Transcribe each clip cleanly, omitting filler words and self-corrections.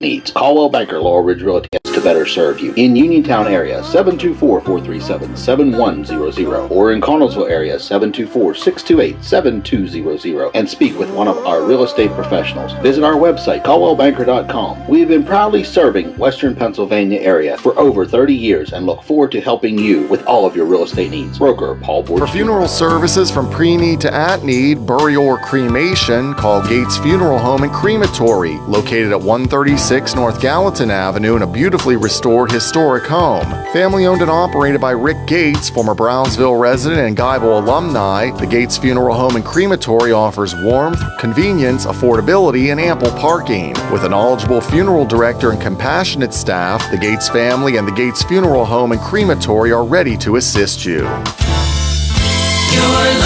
needs. Caldwell Banker Laurel Ridge Realty has to better serve you. In Uniontown area, 724-437-7100, or in Connellsville area, 724-628-7200, and speak with one of our real estate professionals. Visit our website, caldwellbanker.com. We have been proudly serving Western Pennsylvania area for over 30 years and look forward to helping you with all of your real estate needs. Broker Paul Borges. For funeral services from pre-need to at-need, burial or cremation, call Gates Funeral Home and Crematory, located at 136 North Gallatin Avenue in a beautifully restored historic home. Family owned and operated by Rick Gates, former Brownsville resident and Guyville alumni, the Gates Funeral Home and Crematory offers warmth, convenience, affordability, and ample parking. With a knowledgeable funeral director and compassionate staff, the Gates family and the Gates Funeral Home and Crematory are ready to assist you. Your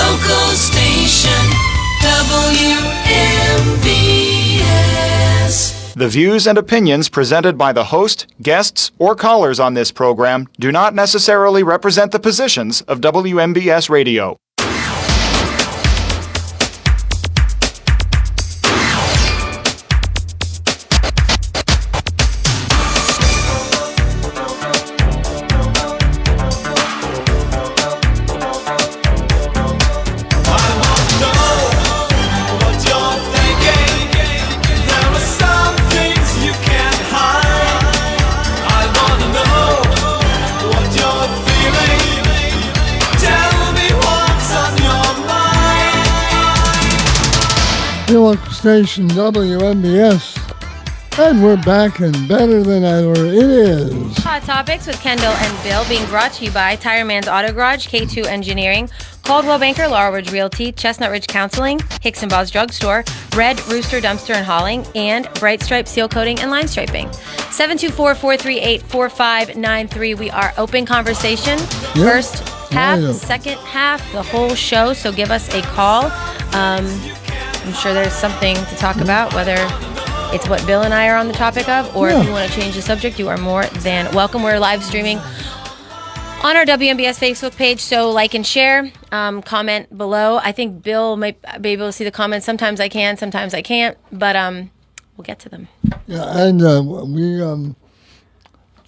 local station, WMBS. The views and opinions presented by the host, guests, or callers on this program do not necessarily represent the positions of WMBS Radio. Your local station, WMBS, and we're back and better than ever. It is Hot Topics with Kendall and Bill, being brought to you by Tire Man's Auto Garage, K2 Engineering, Caldwell Banker, Laurel Ridge Realty, Chestnut Ridge Counseling, Hicks and Bob's Drug Store, Red Rooster Dumpster and Hauling, and Bright Stripe Seal Coating and Line Striping. 724-438-4593. We are open conversation. Yep. First half, second half, the whole show. So give us a call. I'm sure there's something to talk about, whether it's what Bill and I are on the topic of, or if you want to change the subject, you are more than welcome. We're live streaming on our WMBS Facebook page, so like and share, comment below. I think Bill might be able to see the comments. Sometimes I can, sometimes I can't, but we'll get to them. Yeah, and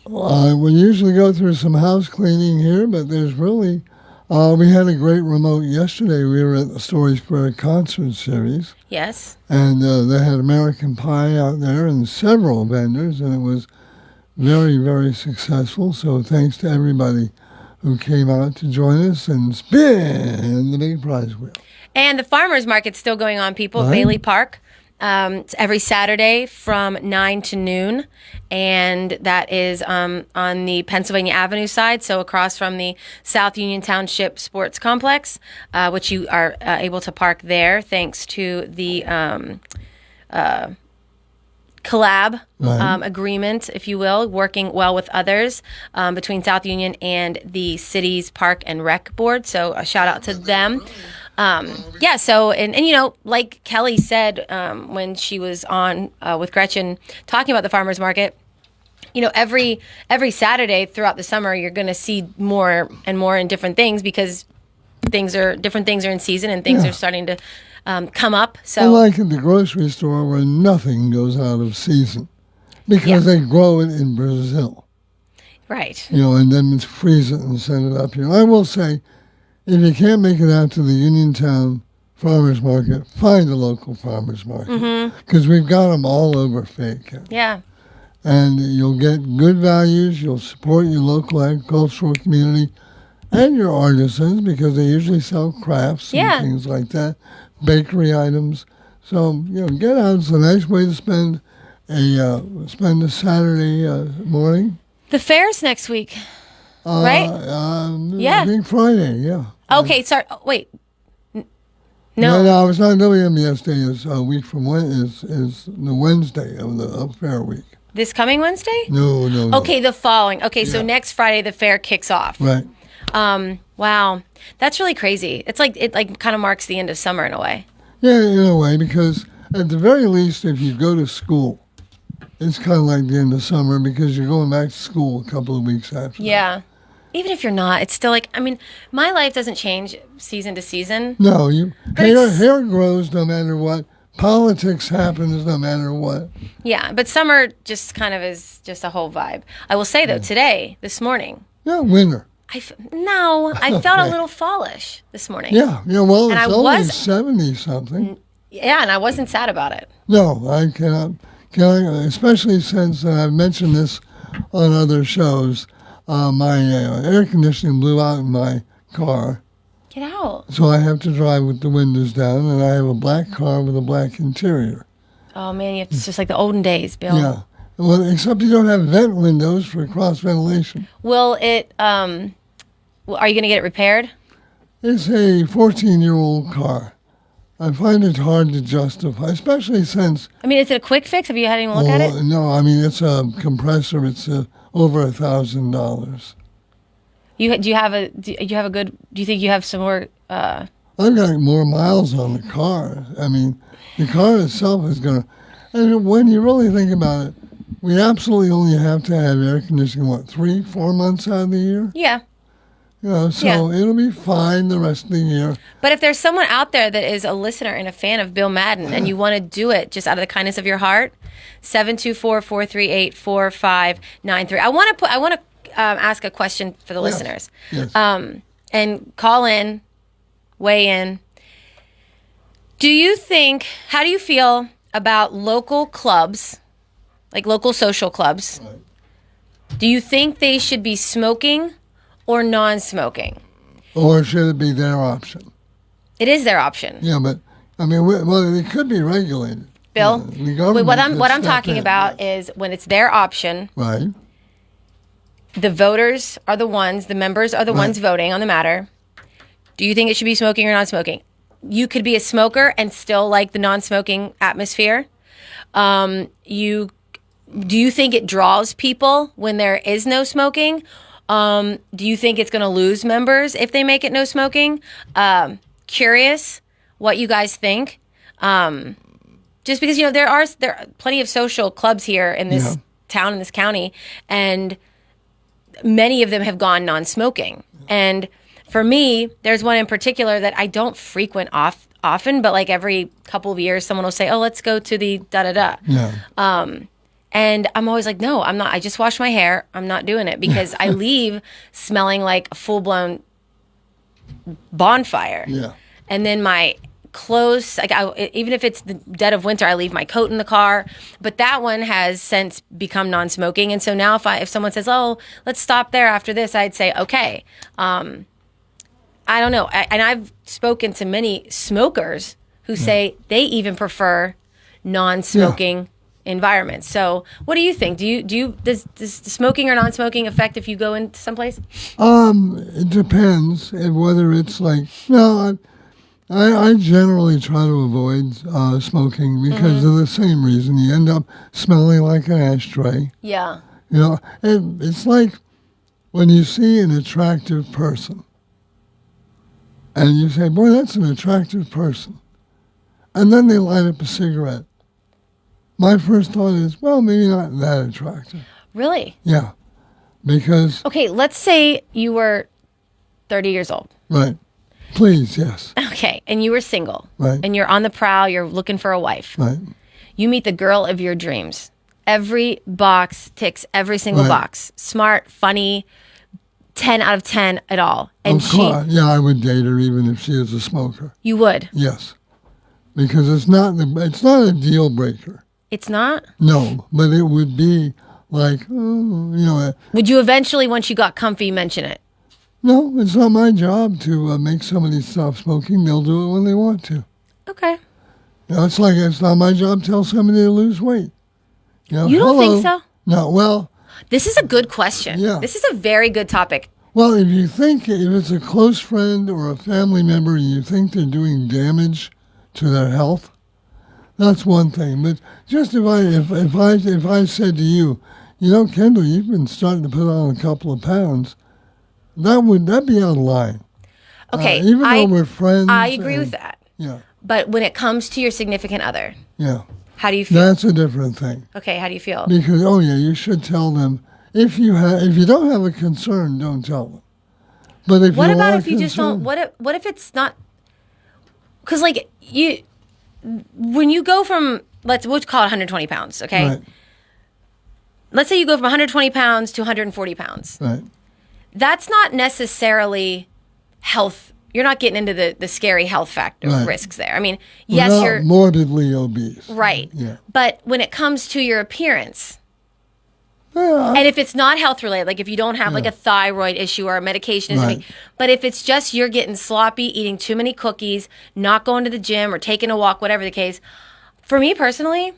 we usually go through some house cleaning here, but there's really, we had a great remote yesterday. We were at the Story Square concert series. Yes. And they had American Pie out there and several vendors, and it was very, very successful. So thanks to everybody who came out to join us and spin the big prize wheel. And the farmers market's still going on, people. Right. Bailey Park. It's every Saturday from 9 to noon, and that is on the Pennsylvania Avenue side, so across from the South Union Township Sports Complex, which you are able to park there thanks to the collab agreement, if you will, working well with others between South Union and the city's Park and Rec Board. So a shout out to them. So, and you know, like Kelly said when she was on with Gretchen talking about the farmers market, you know, every Saturday throughout the summer, you're going to see more and more in different things because different things are in season and things are starting to come up. So, unlike at the grocery store where nothing goes out of season because they grow it in Brazil. Right. You know, and then freeze it and send it up here. I will say, if you can't make it out to the Uniontown Farmers Market, find a local farmers market. Because we've got them all over Fayette. Yeah. And you'll get good values. You'll support your local agricultural community and your artisans because they usually sell crafts and things like that, bakery items. So, you know, get out. It's a nice way to spend a Saturday morning. The fair's next week, right? Big Friday, yeah. Okay, sorry. Wait. No, it's not WMBS Day. It's a week from is the Wednesday of the fair week. This coming Wednesday? No. Okay, the following. Okay, so next Friday the fair kicks off. Right. Wow, that's really crazy. It's like it kind of marks the end of summer in a way. Yeah, in a way, because at the very least, if you go to school, it's kind of like the end of summer because you're going back to school a couple of weeks after. Yeah. Even if you're not, it's still like, I mean, my life doesn't change season to season. No, hair grows no matter what, politics happens no matter what. Yeah, but summer just kind of is just a whole vibe. I will say, though, today, this morning, Yeah, winter. I felt a little fallish this morning. Yeah, well, And it's I only was- 70-something. Yeah, and I wasn't sad about it. No, I cannot, especially since I've mentioned this on other shows. My air conditioning blew out in my car, Get out. so I have to drive with the windows down, and I have a black car with a black interior. Oh, man, it's just like the olden days, Bill. Yeah. Well, except you don't have vent windows for cross ventilation. Will it, are you going to get it repaired? It's a 14-year-old car. I find it hard to justify, especially since... I mean, is it a quick fix? Have you had anyone look at it? No, I mean, it's a compressor. It's over $1,000. Do you think you have some more, I've got more miles on the car. I mean, the car itself is going to... And when you really think about it, we absolutely only have to have air conditioning, 3-4 months out of the year? Yeah. So Yeah. it'll be fine the rest of the year. But if there's someone out there that is a listener and a fan of Bill Madden and you want to do it just out of the kindness of your heart, 724-438-4593. I want to ask a question for the listeners. Yes. And call in, weigh in. How do you feel about local clubs, like local social clubs? Right. Do you think they should be smoking or non-smoking? Or should it be their option? It is their option. Yeah, but, I mean, well, it could be regulated. Bill, The government what could I'm step talking in. about is when it's their option, Right. the voters are the ones, the members are the ones voting on the matter. Do you think it should be smoking or non-smoking? You could be a smoker and still like the non-smoking atmosphere. Do you think it draws people when there is no smoking? Do you think it's going to lose members if they make it no smoking? Curious what you guys think. Just because, there are plenty of social clubs here in this town, in this county, and many of them have gone non-smoking. And for me, there's one in particular that I don't frequent often, but like every couple of years, someone will say, "Oh, let's go to the da-da-da." Yeah. And I'm always like, no, I'm not. I just wash my hair. I'm not doing it because I leave smelling like a full-blown bonfire. Yeah. And then my clothes, even if it's the dead of winter, I leave my coat in the car. But that one has since become non-smoking. And so now if someone says, "Oh, let's stop there after this," I'd say, okay. I don't know. And I've spoken to many smokers who say they even prefer non-smoking environments. So what do you think? Does smoking or non-smoking affect if you go into someplace? It depends whether it's like, no, I generally try to avoid smoking because of the same reason. You end up smelling like an ashtray. Yeah. It's like when you see an attractive person and you say, boy, that's an attractive person. And then they light up a cigarette. My first thought is, well, maybe not that attractive. Really? Yeah. Because... Okay, let's say you were 30 years old. Right. Please, yes. Okay, and you were single. Right. And you're on the prowl, you're looking for a wife. Right. You meet the girl of your dreams. Every box ticks every single Right. box. Smart, funny, 10 out of 10 at all. And Yeah, I would date her even if she is a smoker. You would? Yes. Because it's not a deal breaker. It's not? No, but it would be like, oh, Would you eventually, once you got comfy, mention it? no, it's not my job to make somebody stop smoking. They'll do it when they want to. Okay. It's like it's not my job to tell somebody to lose weight. You don't think so? No, well, This is a good question. Yeah. This is a very good topic. well, if it's a close friend or a family member and you think they're doing damage to their health, that's one thing. But just if I said to you, Kendall, you've been starting to put on a couple of pounds, that'd be out of line. Okay. Even though we're friends. I agree with that. Yeah, But when it comes to your significant other, yeah. how do you feel? That's a different thing. Okay, how do you feel? Because, you should tell them. If you don't have a concern, don't tell them. But if What you about are if you just don't? concerned- What if it's not? Because when you go from, we'll call it 120 pounds, okay? Right. Let's say you go from 120 pounds to 140 pounds. Right. That's not necessarily health. You're not getting into the scary health factor risks there. I mean, yes, We're not you're morbidly obese. right. Yeah. But when it comes to your appearance, Yeah, and if it's not health related, like if you don't have like a thyroid issue or a medication, Right. but if it's just you're getting sloppy, eating too many cookies, not going to the gym or taking a walk, whatever the case, for me personally,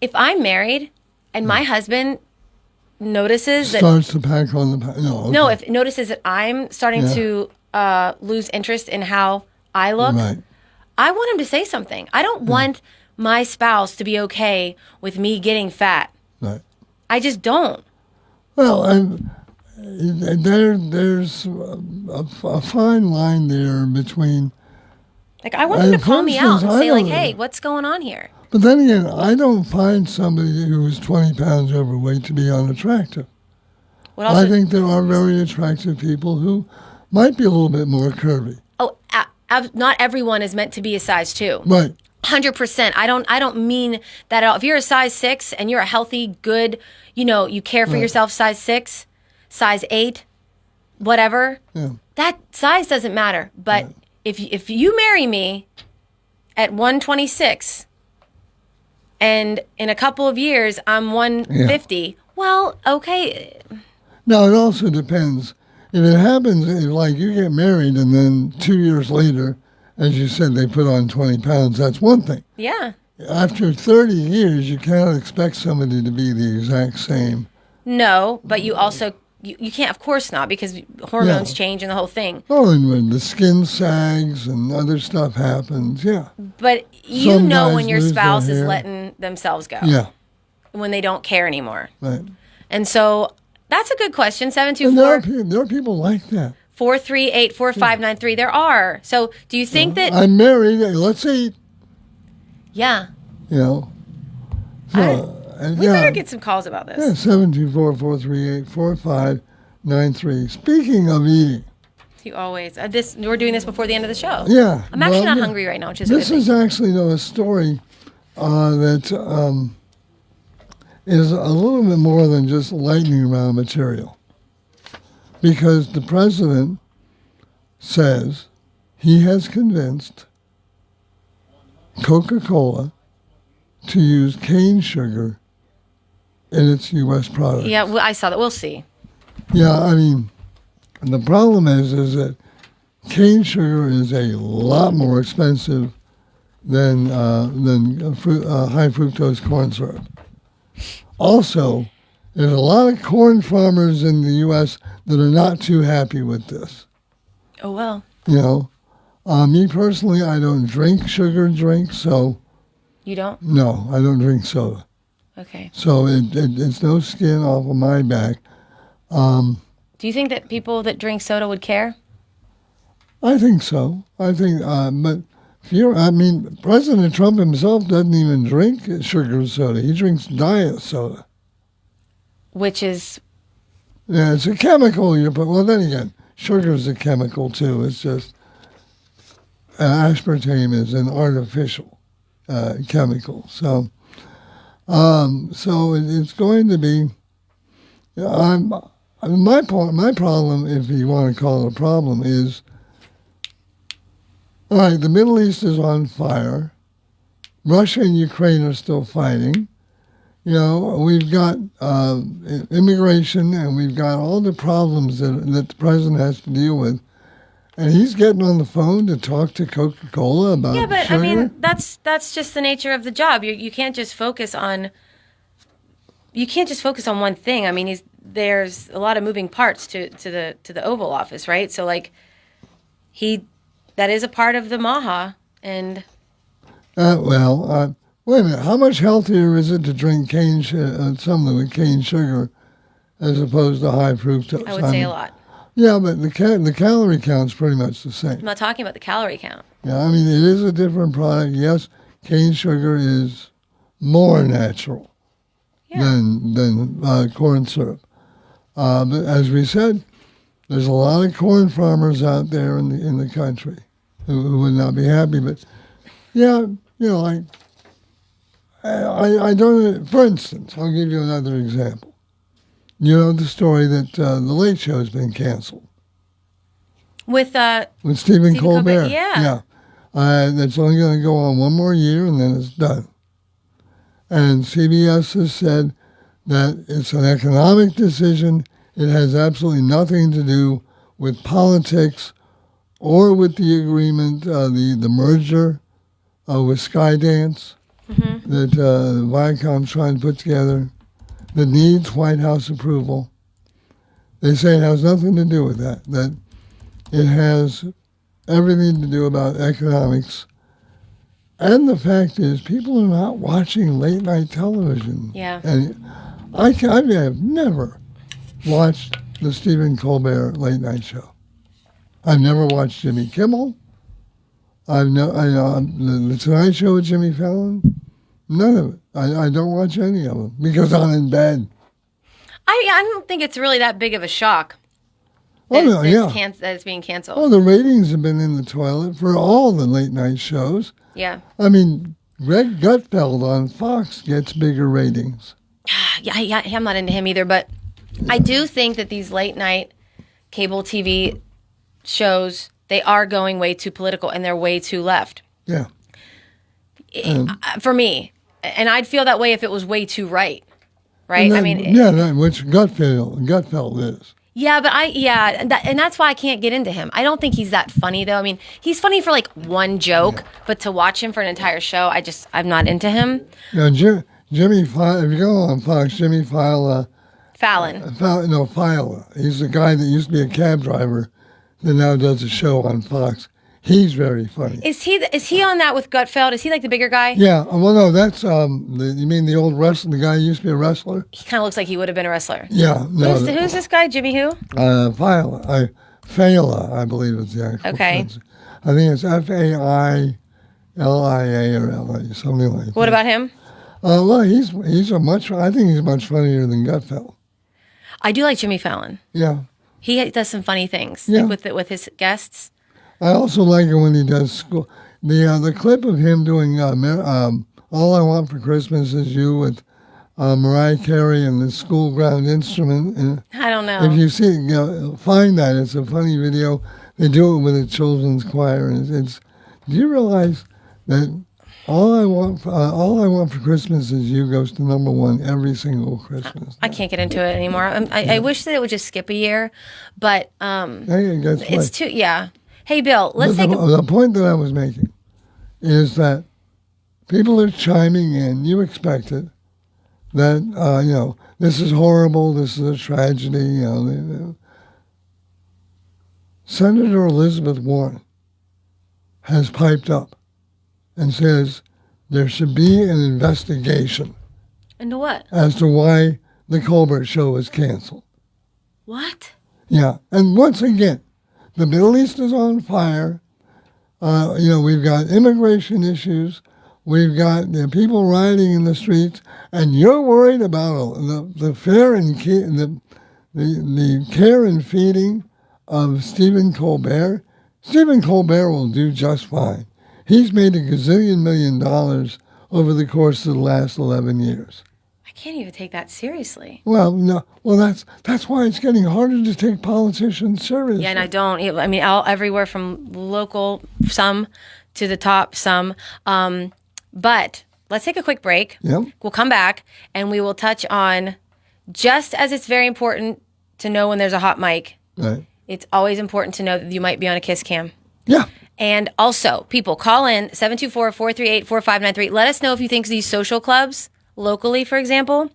if I'm married and my husband notices that starts to pack on the no, if notices that I'm starting to lose interest in how I look, Right. I want him to say something. I don't want my spouse to be okay with me getting fat. Right. I just don't. Well, and there's a fine line there between. Like, I want him to for call me out instance, and I say, like, don't- hey, what's going on here? But then again, I don't find somebody who is 20 pounds overweight to be unattractive. What also, I think there are very attractive people who might be a little bit more curvy. not everyone is meant to be a size 2. Right. 100%. I don't mean that at all. If you're a size 6 and you're a healthy, good, you care for yourself, size 6, size 8, whatever, that size doesn't matter. But if you marry me at 126 and in a couple of years I'm 150, well, okay. Now, it also depends. If it happens, like you get married and then 2 years later, as you said, they put on 20 pounds, that's one thing. Yeah. After 30 years, you cannot expect somebody to be the exact same. No, but you also, you can't, of course not, because hormones change and the whole thing. Oh, and when the skin sags and other stuff happens, But you Some know guys when your lose their spouse is hair. letting themselves go. Yeah, When they don't care anymore. right. And so that's a good question. And there are 724 there are people like that. 438 4593. There are. So do you think that, I'm married, let's say, yeah, you know. So, and we better get some calls about this. Yeah, 724-438-4593. Speaking of eating. You always, we're doing this before the end of the show. Yeah. I'm actually well, not hungry right now, which is a This good is thing. actually, a story that is a little bit more than just lightning round material. Because the president says he has convinced Coca-Cola to use cane sugar in its U.S. products. Yeah, well, I saw that. We'll see. Yeah, I mean, the problem is that cane sugar is a lot more expensive than high fructose corn syrup. Also, there's a lot of corn farmers in the U.S. that are not too happy with this. Oh, well. Me personally, I don't drink sugar drinks, so You don't? no, I don't drink soda. Okay. So it's no skin off of my back. Do you think that people that drink soda would care? I think so. I think, but President Trump himself doesn't even drink sugar soda. He drinks diet soda. Which is, Yeah, it's a chemical. Well, then again, sugar is a chemical too. It's just aspartame is an artificial chemical. So it's going to be. My problem, if you want to call it a problem, is. All right, the Middle East is on fire. Russia and Ukraine are still fighting. We've got immigration and we've got all the problems that the president has to deal with. And he's getting on the phone to talk to Coca-Cola about yeah, but sugar. I mean, that's just the nature of the job. You can't just focus on one thing. I mean, there's a lot of moving parts to the Oval Office, right? So like that is a part of the MAHA, and wait a minute. How much healthier is it to drink something with cane sugar as opposed to high fructose? I would say a lot. Yeah, but the calorie count's pretty much the same. I'm not talking about the calorie count. Yeah, I mean, it is a different product. Yes, cane sugar is more natural than corn syrup. But as we said, there's a lot of corn farmers out there in the country who would not be happy. But yeah, like, I don't, for instance, I'll give you another example. You know the story that The Late Show has been canceled. With Stephen Colbert. Yeah. That's only going to go on one more year and then it's done. And CBS has said that it's an economic decision. It has absolutely nothing to do with politics or with the agreement, the merger with Skydance that Viacom's trying to put together that needs White House approval. They say it has nothing to do with that, that it has everything to do about economics. And the fact is, people are not watching late night television. Yeah. And I have never watched the Stephen Colbert late night show. I've never watched Jimmy Kimmel. The Tonight Show with Jimmy Fallon. None of it. I don't watch any of them because I'm in bed. I don't think it's really that big of a shock. That That it's being canceled. Oh, the ratings have been in the toilet for all the late night shows. Yeah. I mean, Greg Gutfeld on Fox gets bigger ratings. Yeah, I'm not into him either, but I do think that these late night cable TV shows, they are going way too political and they're way too left. Yeah. For me. And I'd feel that way if it was way too right. Right? Which Gutfeld is. Yeah, but and that's why I can't get into him. I don't think he's that funny though. I mean, he's funny for like one joke, but to watch him for an entire show, I'm not into him. Yeah, Jimmy Fallon, if you go on Fox, Jimmy Fallon. Fallon. He's the guy that used to be a cab driver that now does a show on Fox. He's very funny. Is he on that with Gutfeld? Is he like the bigger guy? Yeah. Well, no, that's you mean the old wrestler, the guy who used to be a wrestler? He kind of looks like he would have been a wrestler. Yeah. No, who's this guy? Jimmy who? Fala, I believe is the actual. Okay. Phrase. I think it's Failia or LA, something like that. What about him? Well, I think he's much funnier than Gutfeld. I do like Jimmy Fallon. Yeah. He does some funny things with his guests. I also like it when he does school. The clip of him doing All I Want for Christmas Is You with Mariah Carey and the school ground instrument. And I don't know. If you see, find that. It's a funny video. They do it with a children's choir. And do you realize that All I Want for Christmas Is You goes to number one every single Christmas? I can't get into it anymore. I wish that it would just skip a year, but it's too, yeah. Hey, Bill, the point that I was making is that people are chiming in. You expect it. That, this is horrible. This is a tragedy. Senator Elizabeth Warren has piped up and says there should be an investigation. Into what? As to why the Colbert Show was canceled. What? Yeah. And once again, the Middle East is on fire. We've got immigration issues. We've got people rioting in the streets, and you're worried about the care and feeding of Stephen Colbert. Stephen Colbert will do just fine. He's made $1 gazillion million over the course of the last 11 years. I can't even take that seriously. Well, no. Well, that's why it's getting harder to take politicians seriously. Yeah, and I don't. I mean, everywhere from local, some, to the top, some. But let's take a quick break. Yep. We'll come back, and we will touch on, just as it's very important to know when there's a hot mic, right. It's always important to know that you might be on a kiss cam. Yeah. And also, people, call in 724-438-4593. Let us know if you think these social clubs, locally, for example,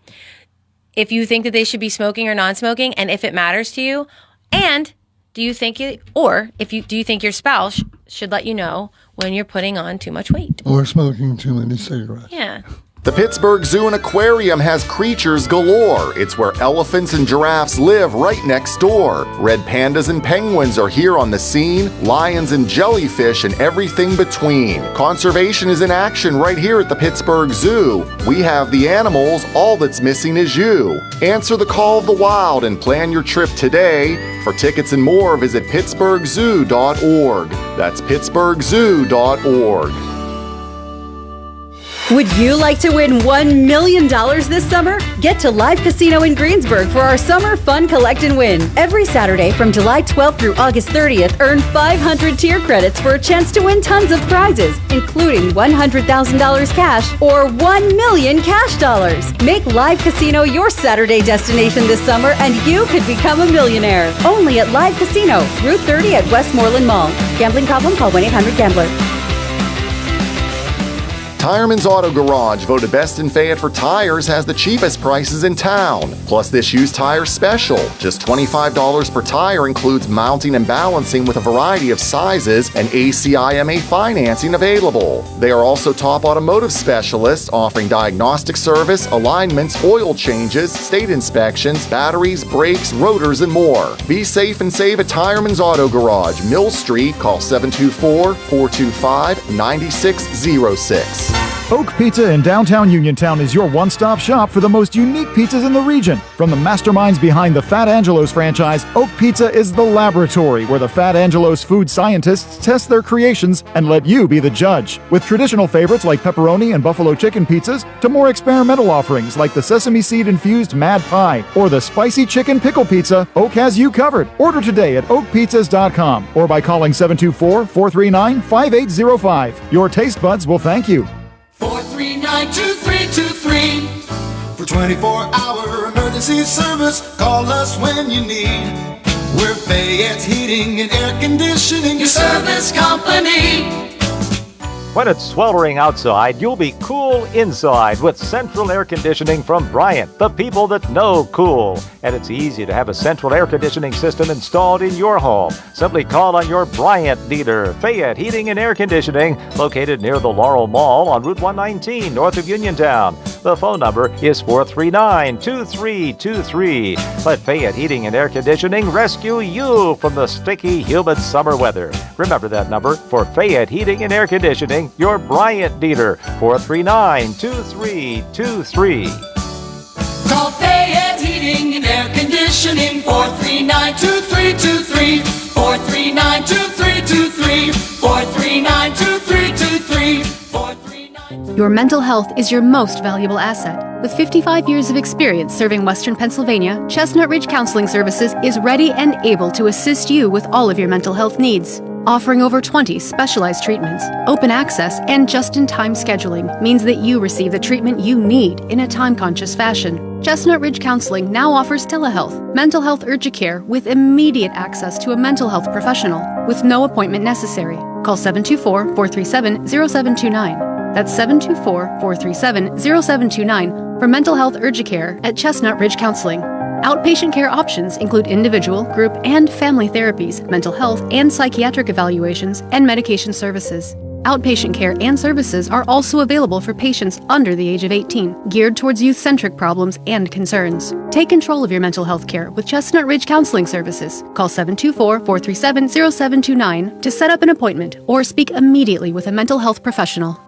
if you think that they should be smoking or non-smoking, and if it matters to you, and do you think your spouse should let you know when you're putting on too much weight or smoking too many cigarettes? Yeah. The Pittsburgh Zoo and Aquarium has creatures galore. It's where elephants and giraffes live right next door. Red pandas and penguins are here on the scene, lions and jellyfish and everything between. Conservation is in action right here at the Pittsburgh Zoo. We have the animals, all that's missing is you. Answer the call of the wild and plan your trip today. For tickets and more, visit pittsburghzoo.org. That's pittsburghzoo.org. Would you like to win $1 million this summer? Get to Live Casino in Greensburg for our Summer Fun Collect and Win. Every Saturday from July 12th through August 30th, earn 500 tier credits for a chance to win tons of prizes, including $100,000 cash or $1 million cash dollars. Make Live Casino your Saturday destination this summer and you could become a millionaire. Only at Live Casino, Route 30 at Westmoreland Mall. Gambling problem? Call 1-800-GAMBLER. Tireman's Auto Garage, voted best in Fayette for tires, has the cheapest prices in town. Plus this used tire special. Just $25 per tire includes mounting and balancing with a variety of sizes and ACIMA financing available. They are also top automotive specialists offering diagnostic service, alignments, oil changes, state inspections, batteries, brakes, rotors, and more. Be safe and save at Tireman's Auto Garage, Mill Street. Call 724-425-9606. Oak Pizza in downtown Uniontown is your one-stop shop for the most unique pizzas in the region. From the masterminds behind the Fat Angelo's franchise, Oak Pizza is the laboratory where the Fat Angelo's food scientists test their creations and let you be the judge. With traditional favorites like pepperoni and buffalo chicken pizzas to more experimental offerings like the sesame seed-infused Mad Pie or the spicy chicken pickle pizza, Oak has you covered. Order today at oakpizzas.com or by calling 724-439-5805. Your taste buds will thank you. 439-2323. For 24-hour emergency service, call us when you need. We're Fayette's Heating and Air Conditioning, Your service company. When it's sweltering outside, you'll be cool inside with central air conditioning from Bryant, the people that know cool. And it's easy to have a central air conditioning system installed in your home. Simply call on your Bryant dealer, Fayette Heating and Air Conditioning, located near the Laurel Mall on Route 119, north of Uniontown. The phone number is 439-2323. Let Fayette Heating and Air Conditioning rescue you from the sticky, humid summer weather. Remember that number for Fayette Heating and Air Conditioning, your Bryant dealer, 439-2323. Call Fayette Heating and Air Conditioning, 439-2323. 439-2323. 439-2323. 439. Your mental health is your most valuable asset. With 55 years of experience serving Western Pennsylvania, Chestnut Ridge Counseling Services is ready and able to assist you with all of your mental health needs. Offering over 20 specialized treatments, open access, and just-in-time scheduling means that you receive the treatment you need in a time-conscious fashion. Chestnut Ridge Counseling now offers telehealth, mental health urgent care with immediate access to a mental health professional with no appointment necessary. Call 724-437-0729. That's 724-437-0729 for mental health urgent care at Chestnut Ridge Counseling. Outpatient care options include individual, group, and family therapies, mental health and psychiatric evaluations, and medication services. Outpatient care and services are also available for patients under the age of 18, geared towards youth-centric problems and concerns. Take control of your mental health care with Chestnut Ridge Counseling Services. Call 724-437-0729 to set up an appointment or speak immediately with a mental health professional.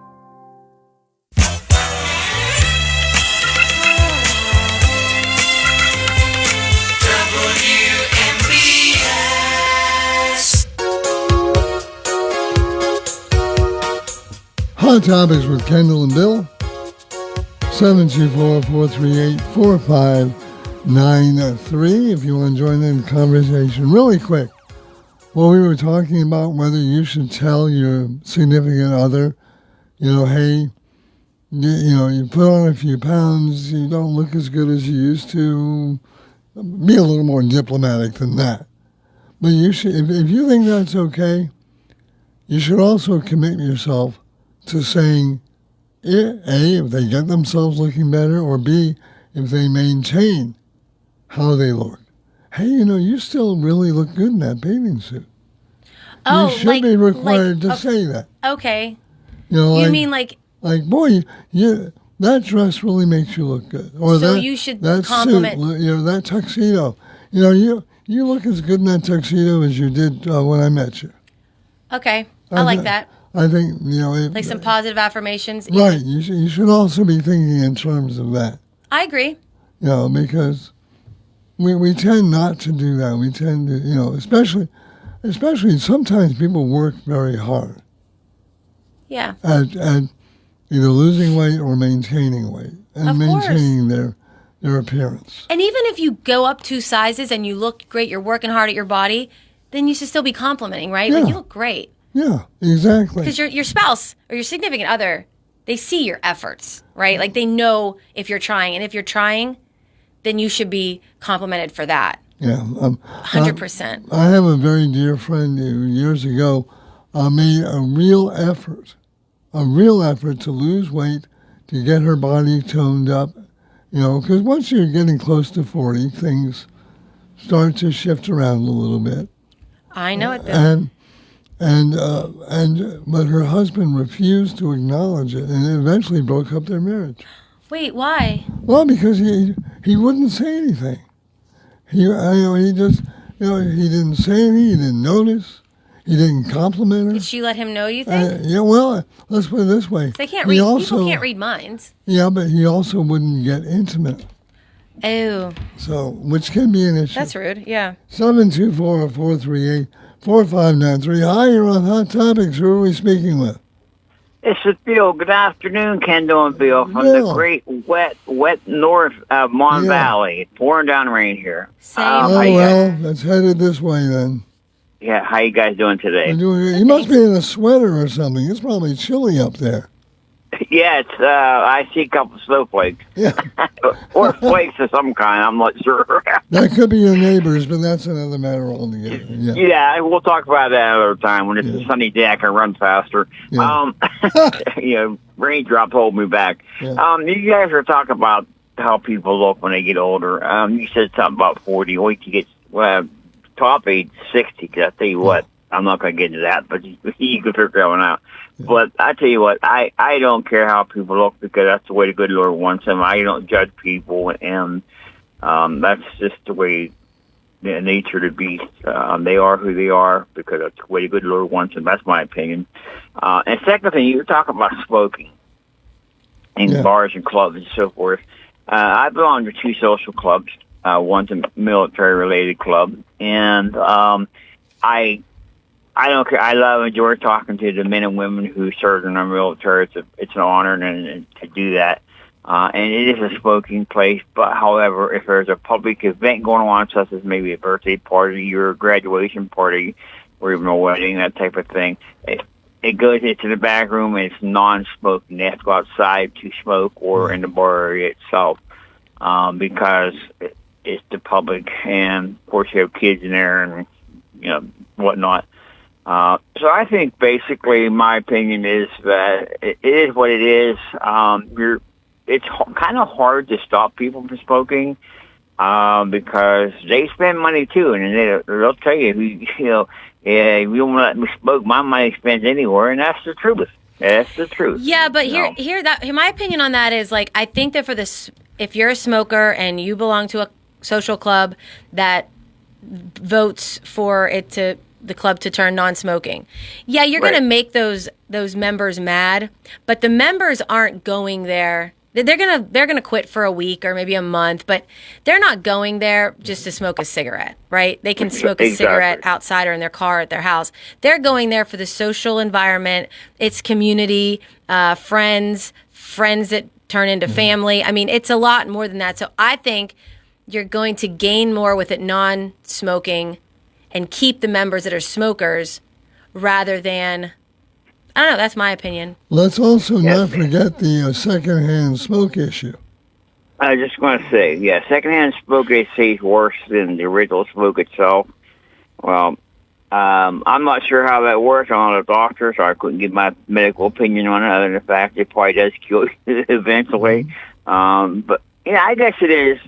Hot Topics with Kendall and Bill, 724-438-4593 if you want to join in the conversation. Really quick, well, we were talking about whether you should tell your significant other, hey, you put on a few pounds, you don't look as good as you used to. Be a little more diplomatic than that. But you should, if you think that's okay, you should also commit yourself to saying, A, if they get themselves looking better, or B, if they maintain how they look. Hey, you still really look good in that bathing suit. Oh, you should be required to say that. Okay. You mean like, boy, that dress really makes you look good. Or so that, you should that compliment. suit, that tuxedo. You look as good in that tuxedo as you did when I met you. Okay, I like that. I think, like some positive affirmations. Right. You should also be thinking in terms of that. I agree. Because we tend not to do that. We tend to, especially sometimes people work very hard. Yeah. At either losing weight or maintaining weight and Of maintaining their appearance. And even if you go up 2 sizes and you look great, you're working hard at your body, then you should still be complimenting, right? Yeah. Like, you look great. Yeah, exactly. Because your spouse or your significant other, they see your efforts, right? Like, they know if you're trying. And if you're trying, then you should be complimented for that. Yeah. 100%. I have a very dear friend who years ago made a real effort to lose weight, to get her body toned up, because once you're getting close to 40, things start to shift around a little bit. I know it, Bill. But her husband refused to acknowledge it, and it eventually broke up their marriage. Wait, why? Well, because he wouldn't say anything. He just he didn't say anything. He didn't notice. He didn't compliment her. Did she let him know, you think? Yeah. Well, let's put it this way. They can't read. People can't read minds. Yeah, but he also wouldn't get intimate. Oh. So, which can be an issue. That's rude. Yeah. 724-438-4593. Hi, you're on Hot Topics. Who are we speaking with? This is Bill. Good afternoon, Kendall and Bill, from the great wet north of Mon Valley. Pouring down rain here. Let's head it this way then. Yeah, how you guys doing today? You must be in a sweater or something. It's probably chilly up there. Yeah, it's I see a couple snowflakes. Yeah. Or flakes of some kind, I'm not sure. That could be your neighbors, but that's another matter altogether. Yeah, we'll talk about that another time. When it's a sunny day, I can run faster. Yeah. Raindrops hold me back. Yeah. You guys are talking about how people look when they get older. You said something about 40. Wait till you get top age 60, because I tell you what, I'm not going to get into that, but you can figure that one out. Yeah. But I tell you what, I don't care how people look, because that's the way the good Lord wants them. I don't judge people, and that's just the way the nature of the beast. They are who they are because that's the way the good Lord wants them. That's my opinion. And second thing, you were talking about smoking in bars and clubs and so forth. I belong to 2 social clubs. One's a military-related club, and I don't care. I enjoy talking to the men and women who serve in our military. It's an honor and to do that. And it is a smoking place, but however, if there's a public event going on, such as maybe a birthday party or a graduation party or even a wedding, that type of thing, it goes into the back room and it's non-smoking. They have to go outside to smoke or in the bar area itself because it's the public, and of course you have kids in there and whatnot. So I think basically my opinion is that it is what it is. It's kind of hard to stop people from smoking because they spend money too, and they'll tell you, if you don't let me smoke, my money spends anywhere, and that's the truth. That's the truth. Yeah, but my opinion on that is, like, I think that if you're a smoker and you belong to a social club that votes for the club to turn non-smoking, you're going to make those members mad, but the members aren't going there. They're gonna quit for a week or maybe a month, but they're not going there just to smoke a cigarette, right? They can smoke a cigarette outside or in their car at their house. They're going there for the social environment. It's community, friends that turn into family. I mean, it's a lot more than that. So I think you're going to gain more with it non-smoking and keep the members that are smokers rather than, I don't know, that's my opinion. Let's also not forget the secondhand smoke issue. I just want to say, secondhand smoke, they say, is worse than the original smoke itself. Well, I'm not sure how that works. I'm not a doctor, so I couldn't give my medical opinion on it, other than the fact it probably does kill you eventually. But, I guess it is,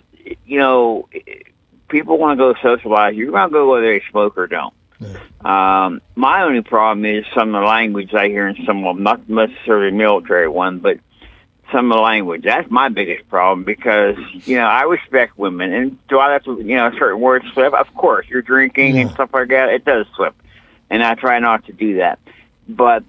people want to go socialize. You're going to go whether they smoke or don't. Yeah. My only problem is some of the language I hear in some of them, not necessarily military one, but some of the language. That's my biggest problem because, I respect women. And do I have to, certain words slip? Of course, you're drinking and stuff like that. It does slip. And I try not to do that. But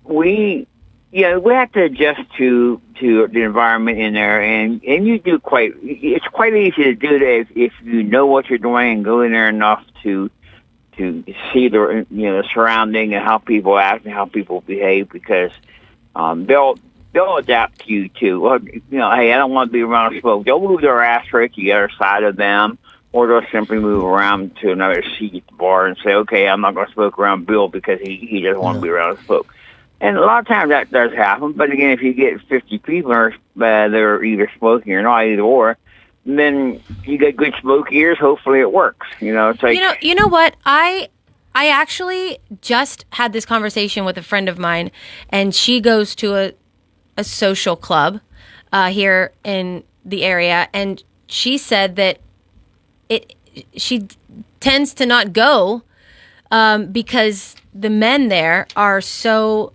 we have to adjust to the environment in there. And you do it's quite easy to do that if you know what you're doing and go in there enough to see the surrounding and how people act and how people behave, because they'll they'll adapt to you too. Well, hey, I don't want to be around smoke. They'll move their ass right to the other side of them, or they'll simply move around to another seat at the bar and say, okay, I'm not going to smoke around Bill because he doesn't want to be around smoke. And a lot of times that does happen. But again, if you get 50 people that are either smoking or not, either or, then you get good smoke ears. Hopefully it works. It's like, you know what? I actually just had this conversation with a friend of mine, and she goes to a social club here in the area, and she said that she tends to not go because the men there are so,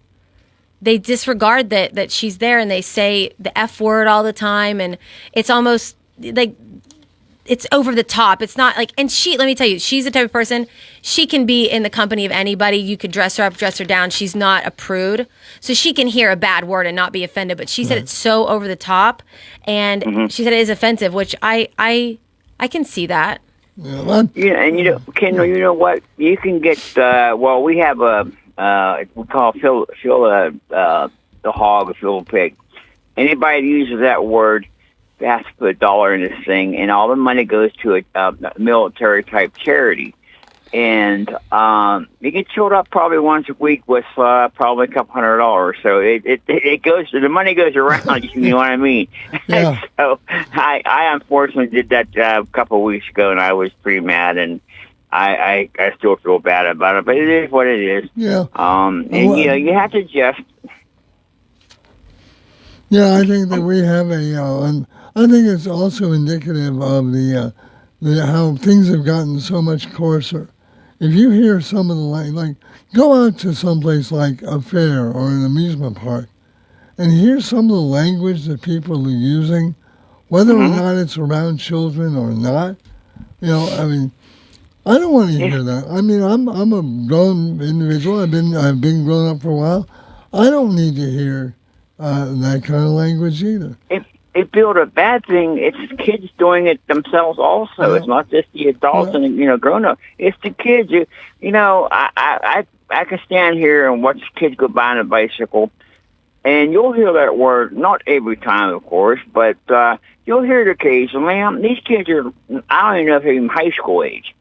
they disregard that she's there, and they say the F word all the time, and it's almost like it's over the top. It's not like, and let me tell you, she's the type of person, she can be in the company of anybody. You could dress her up, dress her down. She's not a prude. So she can hear a bad word and not be offended. But she said it's so over the top. And she said it is offensive, which I can see that. And Kendall, you know what? You can get, we have we call Phil the hog, a Phil pig. Anybody that uses that word has to put $1 in this thing, and all the money goes to a military type charity. And you get chilled up probably once a week with probably a couple $100. So it goes, the money goes around. You know what I mean? Yeah. So I unfortunately did that a couple of weeks ago, and I was pretty mad, and I still feel bad about it. But it is what it is. Yeah. You have to just. Yeah, I think that we have and I think it's also indicative of the how things have gotten so much coarser. If you hear some of the like go out to someplace like a fair or an amusement park and hear some of the language that people are using, whether or not it's around children or not. I mean, I don't want to hear that. I mean, I'm a grown individual. I've been grown up for a while. I don't need to hear that kind of language either. If build a bad thing, it's kids doing it themselves also. Yeah. It's not just the adults and grown up. It's the kids. I can stand here and watch kids go by on a bicycle, and you'll hear that word, not every time, of course, but you'll hear it occasionally. These kids are, I don't even know if they're even high school age,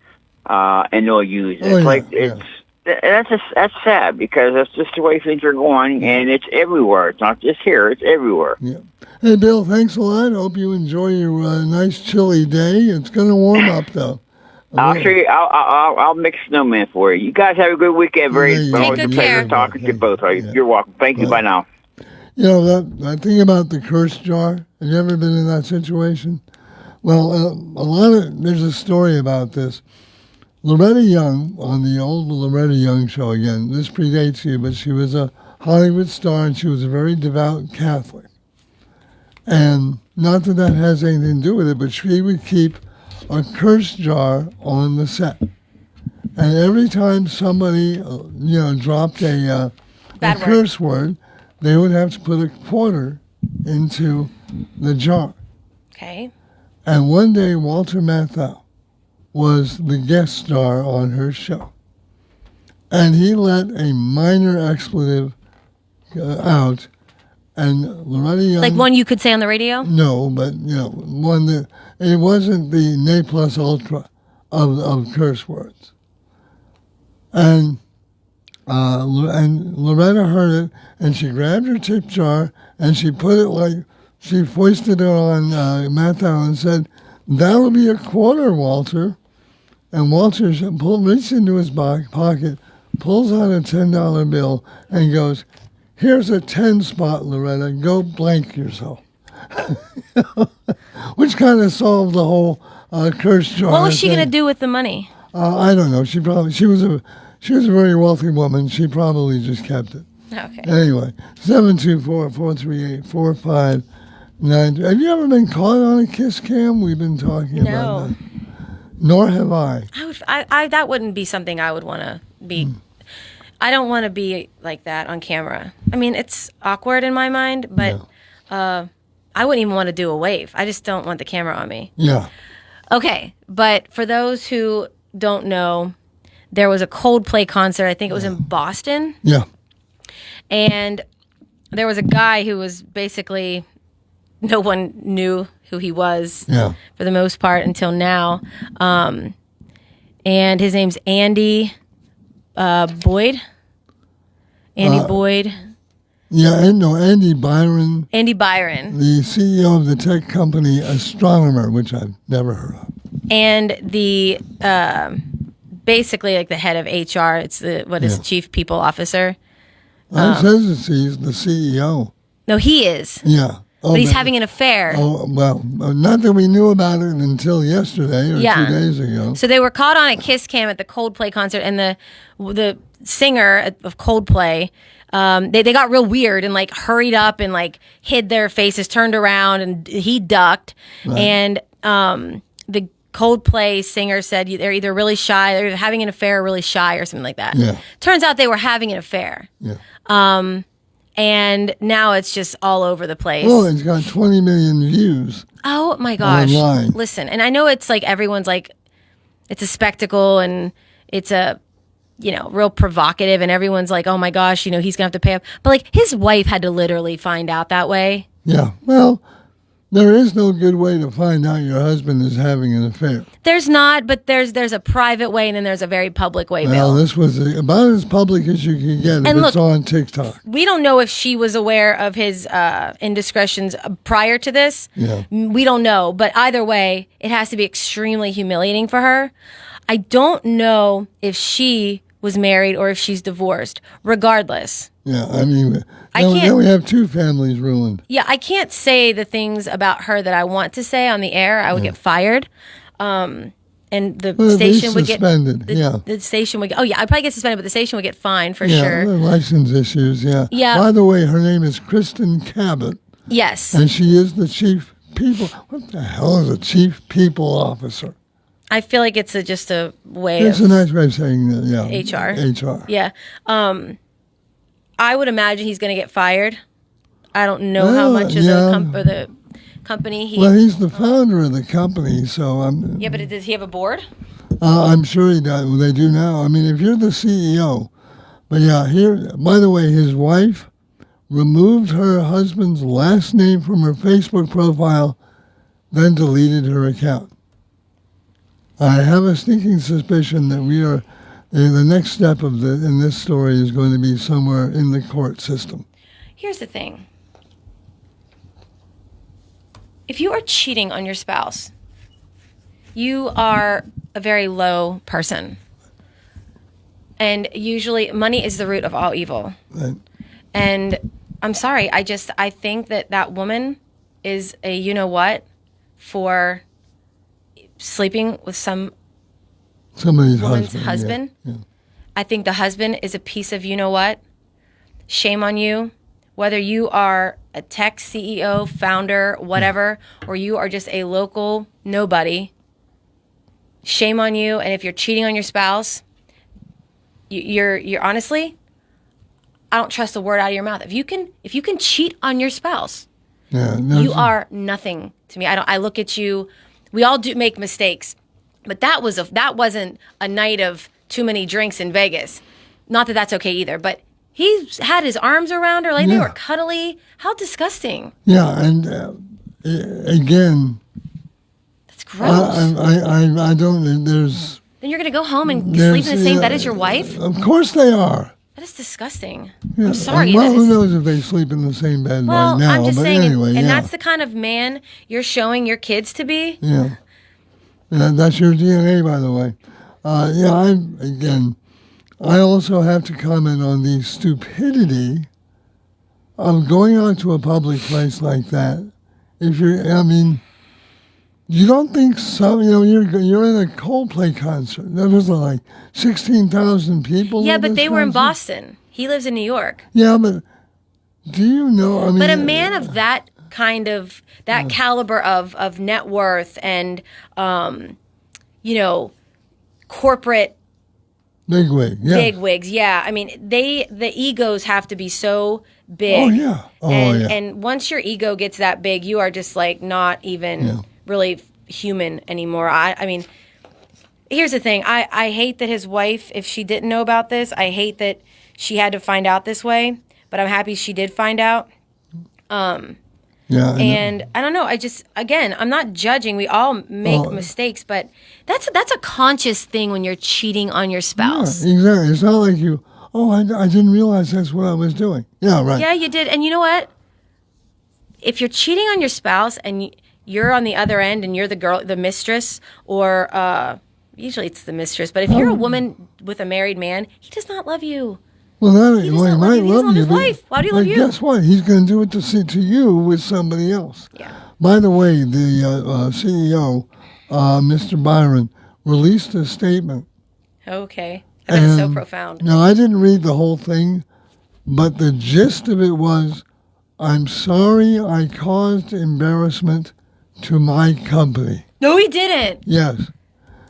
and they'll use it. That's sad because that's just the way things are going, and it's everywhere. It's not just here; it's everywhere. Yeah. Hey, Bill, thanks a lot. Hope you enjoy your nice chilly day. It's going to warm up though. I'll show you. I'll mix snowman for you. You guys have a good weekend. Take good care. Talking to both of you. You're welcome. Thank you. Bye now. That thing about the curse jar. Have you ever been in that situation? Well, there's a story about this. Loretta Young, on the old Loretta Young show again, this predates you, but she was a Hollywood star and she was a very devout Catholic. And not that has anything to do with it, but she would keep a curse jar on the set. And every time somebody, dropped a curse word, they would have to put a quarter into the jar. Okay. And one day, Walter Matthau was the guest star on her show. And he let a minor expletive out, and Loretta Young... Like one you could say on the radio? No, but, one that... It wasn't the ne plus ultra of curse words. And Loretta heard it, and she grabbed her tip jar, and she put it she foisted it on Matthau and said, "That'll be a quarter, Walter." And Walter reached into his pocket, pulls out a $10 bill, and goes, "Here's a 10 spot, Loretta. Go blank yourself." Which kind of solved the whole curse jar. What was she going to do with the money? I don't know. She was a very wealthy woman. She probably just kept it. Okay. Anyway, 724-438-4592. Have you ever been caught on a kiss cam? We've been talking about that. Nor have I. That wouldn't be something I would want to be. I don't want to be like that on camera. I mean, it's awkward in my mind, but I wouldn't even want to do a wave. I just don't want the camera on me. Yeah. Okay, but for those who don't know, there was a Coldplay concert. I think it was in Boston. Yeah. And there was a guy who was basically no one knew who he was for the most part until now. And his name's Andy Boyd. Andy Boyd. Yeah, Andy Byron. Andy Byron. The CEO of the tech company Astronomer, which I've never heard of. And the basically like the head of HR. It's the chief people officer. It says he's the CEO. No, he is. Yeah. But he's having an affair. Oh, well, not that we knew about it until yesterday or 2 days ago. So they were caught on a kiss cam at the Coldplay concert, and the singer of Coldplay, they got real weird and like hurried up and like hid their faces, turned around, and he ducked. Right. And the Coldplay singer said they're either really shy, they're either having an affair or really shy or something like that. Yeah. Turns out they were having an affair. Yeah. And now it's just all over the place. Oh, it's got 20 million views. Oh my gosh. Online. Listen, and I know it's like everyone's like, it's a spectacle and it's a, real provocative, and everyone's like, oh my gosh, he's going to have to pay up. But like his wife had to literally find out that way. Yeah. Well, there is no good way to find out your husband is having an affair. There's not, but there's a private way and then there's a very public way, Bill. Bill. This was about as public as you can get if it's on TikTok. We don't know if she was aware of his indiscretions prior to this. Yeah. We don't know, but either way, it has to be extremely humiliating for her. I don't know if she was married or if she's divorced. Regardless. Yeah, I mean, now we have two families ruined. Yeah, I can't say the things about her that I want to say on the air. I would get fired. And the station would suspended. The station would get, I'd probably get suspended, but the station would get fined for sure. Yeah, license issues, yeah. By the way, her name is Kristen Cabot. Yes. And she is the chief people. What the hell is a chief people officer? I feel like it's just a way It's a nice way of saying that, yeah. HR. Yeah. I would imagine he's going to get fired. I don't know how much of the company he... Well, he's the founder of the company, so I'm... Yeah, but does he have a board? I'm sure he does. Well, they do now. I mean, if you're the CEO... But yeah, here... By the way, his wife removed her husband's last name from her Facebook profile, then deleted her account. I have a sneaking suspicion that we are... The next step in this story is going to be somewhere in the court system. Here's the thing. If you are cheating on your spouse, you are a very low person. And usually money is the root of all evil. Right. And I'm sorry, I think that woman is a you-know-what for sleeping with somebody's husband. Yeah. I think the husband is a piece of you-know-what. Shame on you. Whether you are a tech CEO, founder, whatever, or you are just a local nobody, shame on you. And if you're cheating on your spouse, you're honestly, I don't trust a word out of your mouth. If you can cheat on your spouse, you are nothing to me. I look at you. We all do make mistakes, but that wasn't a night of too many drinks in Vegas. Not that that's okay either, but he had his arms around her, like they were cuddly. How disgusting! Yeah, and again, that's gross. I don't. There's. Then you're gonna go home and sleep in the same bed as your wife? Of course they are. That is disgusting. Yeah. I'm sorry. Well, who knows if they sleep in the same bed right now? I'm just but saying, anyway, and that's the kind of man you're showing your kids to be. Yeah. That's your DNA, by the way. I also have to comment on the stupidity of going out to a public place like that. You don't think you're in a Coldplay concert. There was like 16,000 people. Yeah, but they were in Boston. He lives in New York. Yeah, but do you know? But a man of that kind of caliber of net worth and corporate bigwigs. Yeah, I mean the egos have to be so big. And once your ego gets that big, you are just like not even really human anymore. I mean, here's the thing. I hate that his wife, if she didn't know about this, I hate that she had to find out this way. but I'm happy she did find out. Yeah, and I don't know. I'm not judging. We all make mistakes, but that's a conscious thing when you're cheating on your spouse. Yeah, exactly. It's not like you, I didn't realize that's what I was doing. Yeah, right. Yeah, you did. And you know what? If you're cheating on your spouse and you're on the other end and you're the mistress, or usually it's the mistress, but if you're a woman with a married man, he does not love you. Well, he might love you. His wife. Why do you love you? Guess what? He's going to do it to you with somebody else. Yeah. By the way, the CEO, Mr. Byron, released a statement. Okay. I bet it's so profound. Now, I didn't read the whole thing, but the gist of it was, I'm sorry I caused embarrassment to my company. No, he didn't. Yes.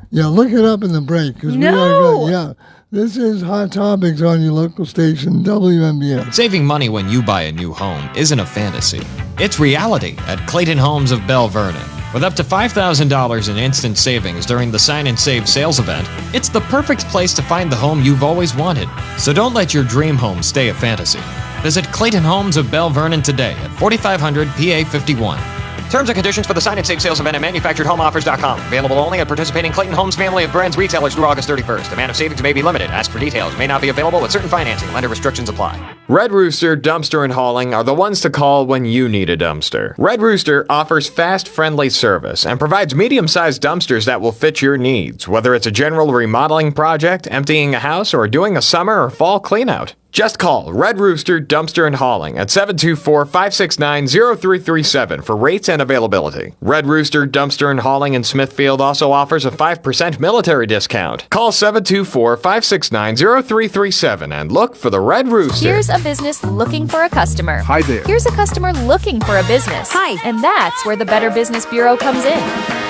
Yeah, look it up in the break. No. This is Hot Topics on your local station, WMBS. Saving money when you buy a new home isn't a fantasy. It's reality at Clayton Homes of Bell Vernon. With up to $5,000 in instant savings during the Sign and Save sales event, it's the perfect place to find the home you've always wanted. So don't let your dream home stay a fantasy. Visit Clayton Homes of Bell Vernon today at 4500 PA 51. Terms and conditions for the Sign and Save sales event at manufacturedhomeoffers.com. Available only at participating Clayton Homes family of brands retailers through August 31st. Amount of savings may be limited. Ask for details. May not be available with certain financing. Lender restrictions apply. Red Rooster Dumpster and Hauling are the ones to call when you need a dumpster. Red Rooster offers fast, friendly service and provides medium-sized dumpsters that will fit your needs, whether it's a general remodeling project, emptying a house, or doing a summer or fall cleanout. Just call Red Rooster Dumpster and Hauling at 724-569-0337 for rates and availability. Red Rooster Dumpster and Hauling in Smithfield also offers a 5% military discount. Call 724-569-0337 and look for the Red Rooster. Here's a business looking for a customer. Hi there. Here's a customer looking for a business. Hi. And that's where the Better Business Bureau comes in.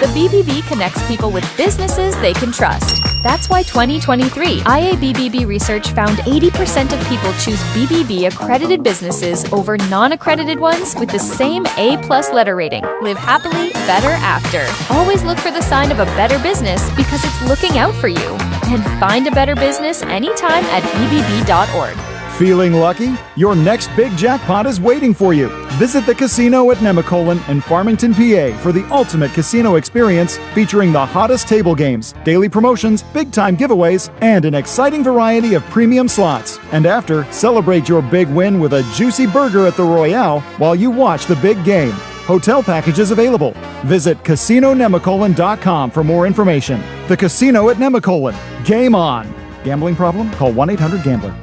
The BBB connects people with businesses they can trust. That's why 2023 IABBB research found 80% of people choose BBB accredited businesses over non-accredited ones with the same A+ letter rating. Live happily, better after. Always look for the sign of a better business because it's looking out for you. And find a better business anytime at bbb.org. Feeling lucky? Your next big jackpot is waiting for you. Visit the casino at Nemacolin in Farmington, PA for the ultimate casino experience featuring the hottest table games, daily promotions, big-time giveaways, and an exciting variety of premium slots. And after, celebrate your big win with a juicy burger at the Royale while you watch the big game. Hotel packages available. Visit CasinoNemacolin.com for more information. The Casino at Nemacolin. Game on! Gambling problem? Call 1-800-GAMBLER.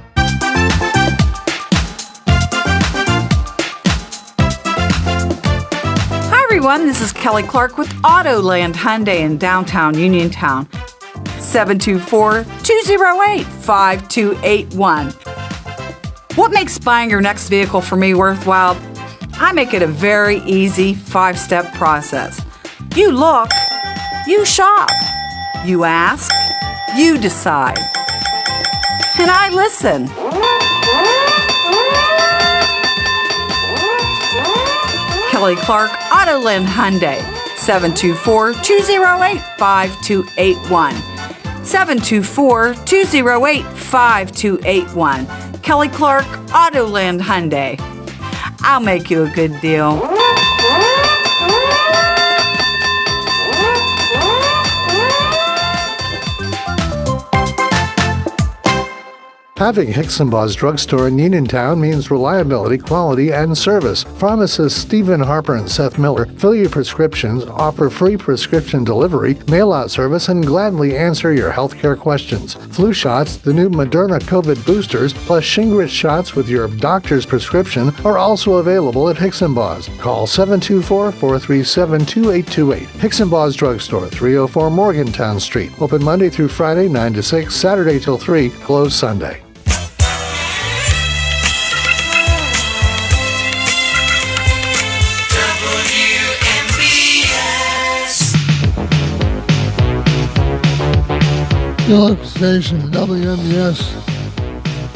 Everyone, this is Kelly Clark with Autoland Hyundai in downtown Uniontown. 724-208-5281. What makes buying your next vehicle for me worthwhile? I make it a very easy 5-step process. You look, you shop, you ask, you decide. And I listen. Kelly Clark, Autoland Hyundai, 724-208-5281. 724-208-5281. Kelly Clark, Autoland Hyundai. I'll make you a good deal. Having Hicksonbaugh's Drugstore in Uniontown means reliability, quality, and service. Pharmacists Stephen Harper and Seth Miller fill your prescriptions, offer free prescription delivery, mail-out service, and gladly answer your healthcare questions. Flu shots, the new Moderna COVID boosters, plus Shingrix shots with your doctor's prescription are also available at Hicksonbaugh's. Call 724-437-2828. Hicksonbaugh's Drugstore, 304 Morgantown Street. Open Monday through Friday, 9 to 6, Saturday till 3, closed Sunday. Your local station, WMBS.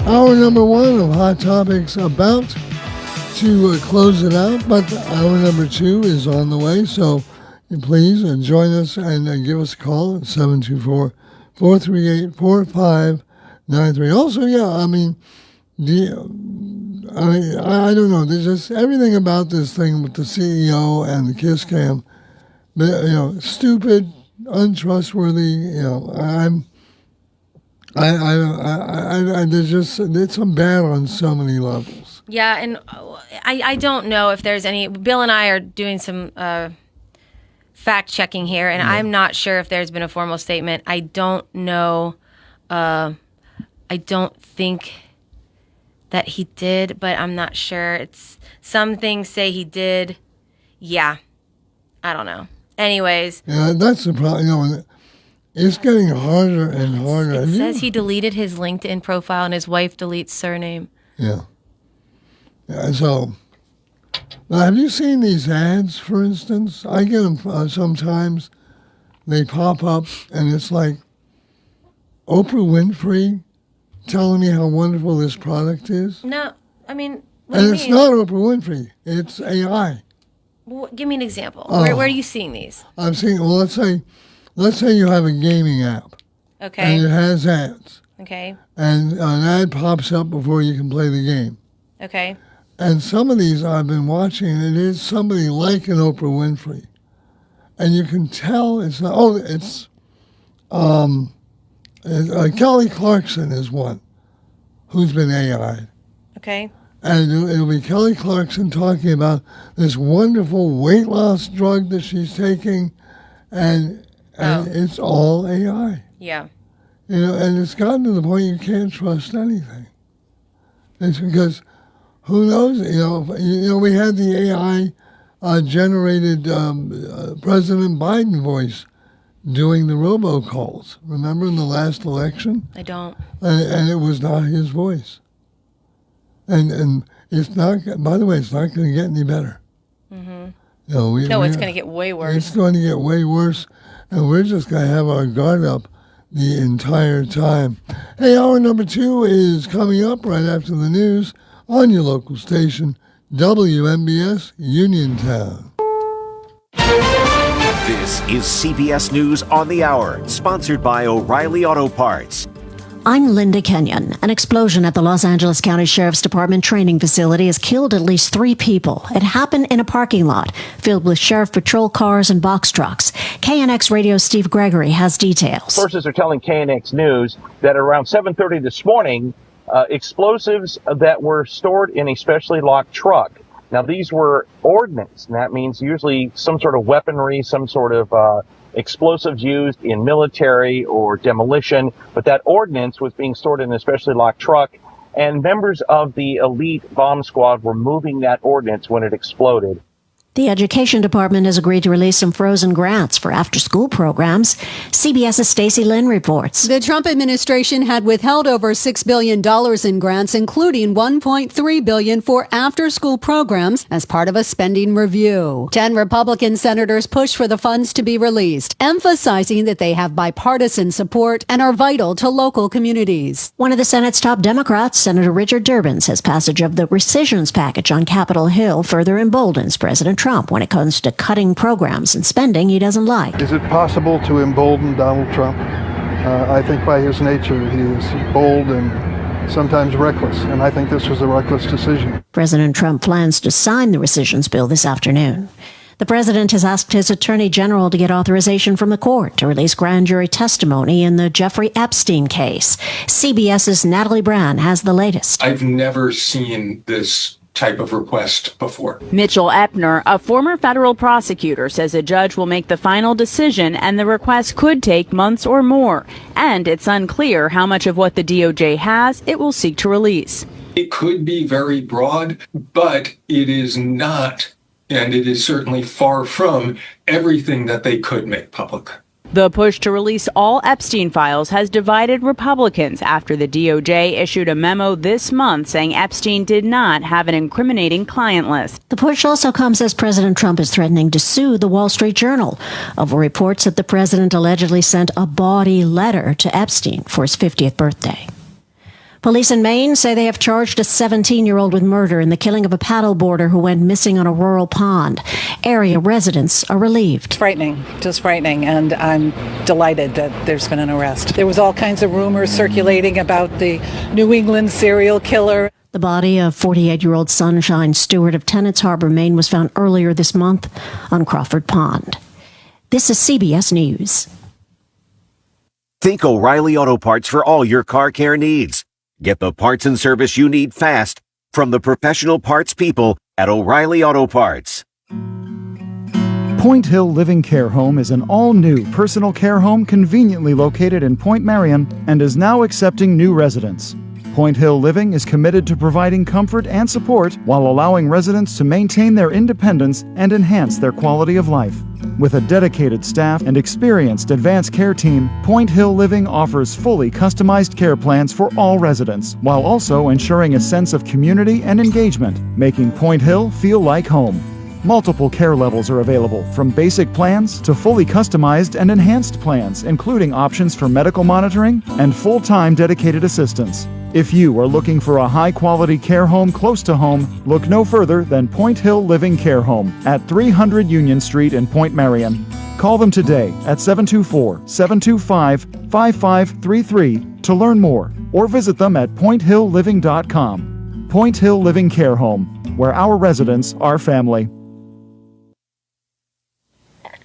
Hour number 1 of Hot Topics about to close it out, but hour number 2 is on the way, so please join us and give us a call at 724-438-4593. Also, I don't know. There's just everything about this thing with the CEO and the kiss cam, stupid, untrustworthy. There's just, it's bad on so many levels. Yeah, and I don't know if there's any. Bill and I are doing some fact checking here, and I'm not sure if there's been a formal statement. I don't know. I don't think that he did, but I'm not sure. It's some things say he did. Yeah, I don't know. Anyways, yeah, that's the problem. It's getting harder and harder. It says he deleted his LinkedIn profile and his wife deletes surname. Yeah. So, have you seen these ads, for instance? I get them sometimes. They pop up, and it's like Oprah Winfrey telling me how wonderful this product is. No, I mean... And it's not Oprah Winfrey. It's AI. Well, give me an example. Where are you seeing these? I'm seeing, well, let's say you have a gaming app. Okay. And it has ads. Okay. And an ad pops up before you can play the game. Okay. And some of these I've been watching, and it is somebody like an Oprah Winfrey. And you can tell it's not, Kelly Clarkson is one who's been AI'd. Okay. And it'll be Kelly Clarkson talking about this wonderful weight loss drug that she's taking, and it's all AI. Yeah. And it's gotten to the point you can't trust anything. It's because who knows? We had the AI generated President Biden voice doing the robocalls. Remember in the last election? I don't. And it was not his voice. And it's not. By the way, it's not going to get any better. Mm-hmm. It's going to get way worse. It's going to get way worse, and we're just going to have our guard up the entire time. Hey, hour number 2 is coming up right after the news on your local station, WMBS Uniontown. This is CBS News on the Hour, sponsored by O'Reilly Auto Parts. I'm Linda Kenyon. An explosion at the Los Angeles County Sheriff's Department training facility has killed at least 3 people. It happened in a parking lot filled with sheriff patrol cars and box trucks. KNX Radio's Steve Gregory has details. Sources are telling KNX News that around 7:30 this morning, explosives that were stored in a specially locked truck. Now, these were ordnance, and that means usually some sort of weaponry, some sort of explosives used in military or demolition, but that ordnance was being stored in a specially locked truck, and members of the elite bomb squad were moving that ordnance when it exploded. The Education Department has agreed to release some frozen grants for after-school programs. CBS's Stacey Lynn reports. The Trump administration had withheld over $6 billion in grants, including $1.3 billion for after-school programs as part of a spending review. 10 Republican senators pushed for the funds to be released, emphasizing that they have bipartisan support and are vital to local communities. One of the Senate's top Democrats, Senator Richard Durbin, says passage of the rescissions package on Capitol Hill further emboldens President Trump when it comes to cutting programs and spending he doesn't like. Is it possible to embolden Donald Trump? I think by his nature he is bold and sometimes reckless, and I think this was a reckless decision. President Trump plans to sign the rescissions bill this afternoon. The president has asked his attorney general to get authorization from the court to release grand jury testimony in the Jeffrey Epstein case. CBS's Natalie Brand has the latest. I've never seen this type of request before. Mitchell Epner, a former federal prosecutor, says a judge will make the final decision and the request could take months or more. And it's unclear how much of what the DOJ has it will seek to release. It could be very broad, but it is not, and it is certainly far from everything that they could make public. The push to release all Epstein files has divided Republicans after the DOJ issued a memo this month saying Epstein did not have an incriminating client list. The push also comes as President Trump is threatening to sue the Wall Street Journal over reports that the president allegedly sent a bawdy letter to Epstein for his 50th birthday. Police in Maine say they have charged a 17-year-old with murder in the killing of a paddleboarder who went missing on a rural pond. Area residents are relieved. Frightening, just frightening, and I'm delighted that there's been an arrest. There was all kinds of rumors circulating about the New England serial killer. The body of 48-year-old Sunshine Stewart of Tennants Harbor, Maine, was found earlier this month on Crawford Pond. This is CBS News. Think O'Reilly Auto Parts for all your car care needs. Get the parts and service you need fast from the professional parts people at O'Reilly Auto Parts. Point Hill Living Care Home is an all-new personal care home conveniently located in Point Marion and is now accepting new residents. Point Hill Living is committed to providing comfort and support while allowing residents to maintain their independence and enhance their quality of life. With a dedicated staff and experienced advanced care team, Point Hill Living offers fully customized care plans for all residents, while also ensuring a sense of community and engagement, making Point Hill feel like home. Multiple care levels are available, from basic plans to fully customized and enhanced plans, including options for medical monitoring and full-time dedicated assistance. If you are looking for a high-quality care home close to home, look no further than Point Hill Living Care Home at 300 Union Street in Point Marion. Call them today at 724-725-5533 to learn more, or visit them at pointhillliving.com. Point Hill Living Care Home, where our residents are family.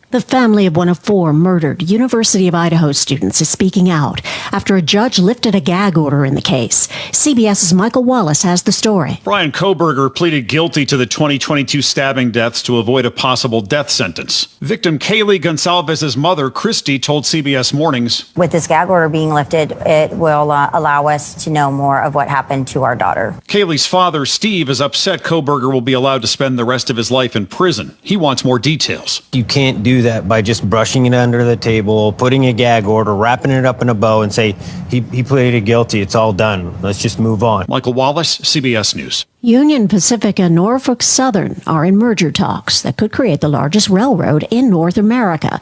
The family of one of 4 murdered University of Idaho students is speaking out after a judge lifted a gag order in the case. CBS's Michael Wallace has the story. Brian Kohberger pleaded guilty to the 2022 stabbing deaths to avoid a possible death sentence. Victim Kaylee Gonsalvez's mother, Christy, told CBS Mornings, "With this gag order being lifted, it will allow us to know more of what happened to our daughter." Kaylee's father, Steve, is upset Kohberger will be allowed to spend the rest of his life in prison. He wants more details. You can't do that by just brushing it under the table, putting a gag order, wrapping it up in a bow, and say, he pleaded guilty, it's all done. Let's just move on. Michael Wallace, CBS News. Union Pacific and Norfolk Southern are in merger talks that could create the largest railroad in North America.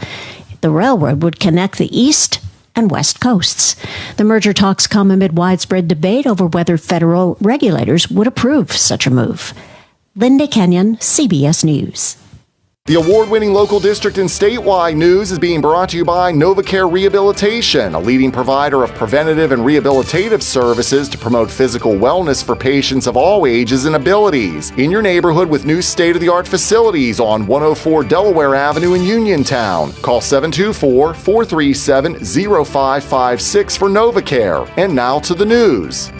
The railroad would connect the East and West Coasts. The merger talks come amid widespread debate over whether federal regulators would approve such a move. Linda Kenyon, CBS News. The award-winning local district and statewide news is being brought to you by NovaCare Rehabilitation, a leading provider of preventative and rehabilitative services to promote physical wellness for patients of all ages and abilities. In your neighborhood with new state-of-the-art facilities on 104 Delaware Avenue in Uniontown. Call 724-437-0556 for NovaCare. And now to the news.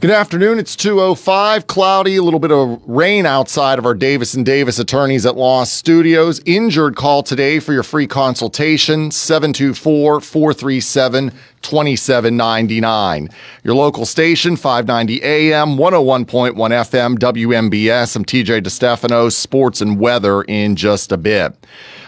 Good afternoon. It's 2:05, cloudy, a little bit of rain outside of our Davis & Davis Attorneys at Law Studios. Injured call today for your free consultation, 724-437-2799. Your local station, 590 AM, 101.1 FM, WMBS. I'm TJ DeStefano, sports and weather in just a bit.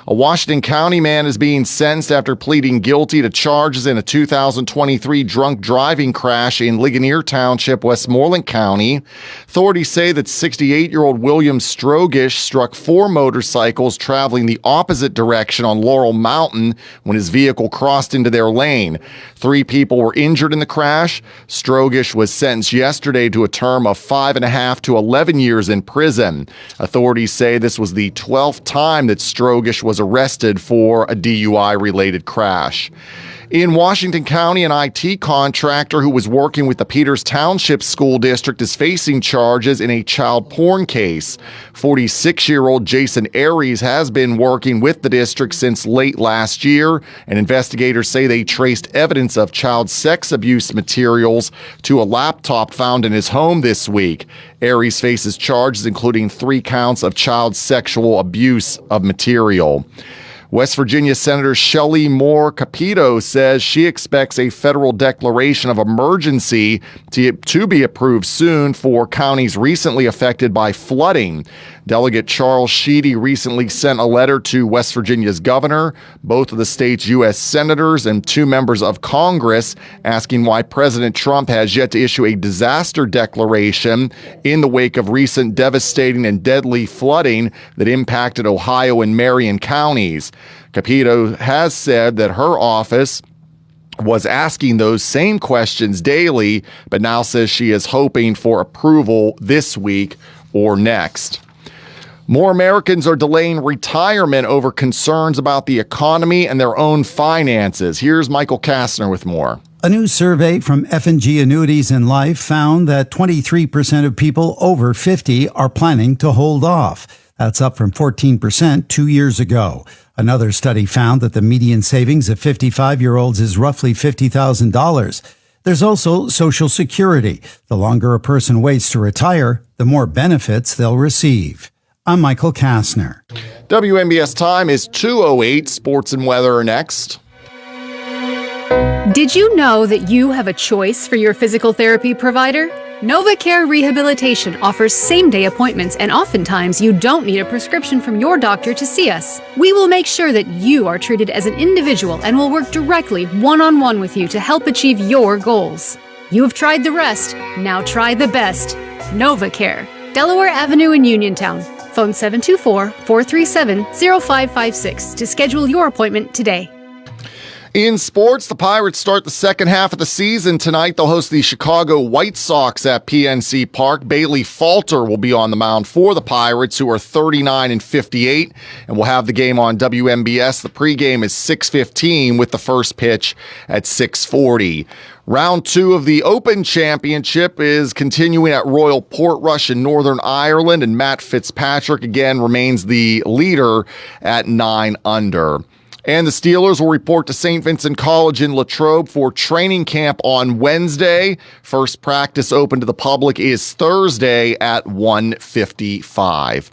A Washington County man is being sentenced after pleading guilty to charges in a 2023 drunk driving crash in Ligonier Township, Westmoreland County. Authorities say that 68-year-old William Strogish struck 4 motorcycles traveling the opposite direction on Laurel Mountain when his vehicle crossed into their lane. 3 people were injured in the crash. Strogish was sentenced yesterday to a term of 5.5 to 11 years in prison. Authorities say this was the 12th time that Strogish was arrested for a DUI-related crash. In Washington County, an IT contractor who was working with the Peters Township School District is facing charges in a child porn case. 46-year-old Jason Aries has been working with the district since late last year, and investigators say they traced evidence of child sex abuse materials to a laptop found in his home this week. Aries faces charges including 3 counts of child sexual abuse of material. West Virginia Senator Shelley Moore Capito says she expects a federal declaration of emergency to be approved soon for counties recently affected by flooding. Delegate Charles Sheedy recently sent a letter to West Virginia's governor, both of the state's U.S. senators, and 2 members of Congress, asking why President Trump has yet to issue a disaster declaration in the wake of recent devastating and deadly flooding that impacted Ohio and Marion counties. Capito has said that her office was asking those same questions daily, but now says she is hoping for approval this week or next. More Americans are delaying retirement over concerns about the economy and their own finances. Here's Michael Kastner with more. A new survey from F&G Annuities in Life found that 23% of people over 50 are planning to hold off. That's up from 14% 2 years ago. Another study found that the median savings of 55-year-olds is roughly $50,000. There's also Social Security. The longer a person waits to retire, the more benefits they'll receive. I'm Michael Kastner. WNBS time is 2:08. Sports and weather are next. Did you know that you have a choice for your physical therapy provider? NovaCare Rehabilitation offers same-day appointments, and oftentimes you don't need a prescription from your doctor to see us. We will make sure that you are treated as an individual and will work directly one-on-one with you to help achieve your goals. You have tried the rest, now try the best. NovaCare, Delaware Avenue in Uniontown. Phone 724-437-0556 to schedule your appointment today. In sports, the Pirates start the second half of the season tonight. They'll host the Chicago White Sox at PNC Park. Bailey Falter will be on the mound for the Pirates, who are 39-58, and we'll have the game on WNBS. The pregame is 6:15 with the first pitch at 6:40. Round 2 of the Open Championship is continuing at Royal Portrush in Northern Ireland, and Matt Fitzpatrick again remains the leader at 9 under. And the Steelers will report to St. Vincent College in Latrobe for training camp on Wednesday. First practice open to the public is Thursday at 1:55.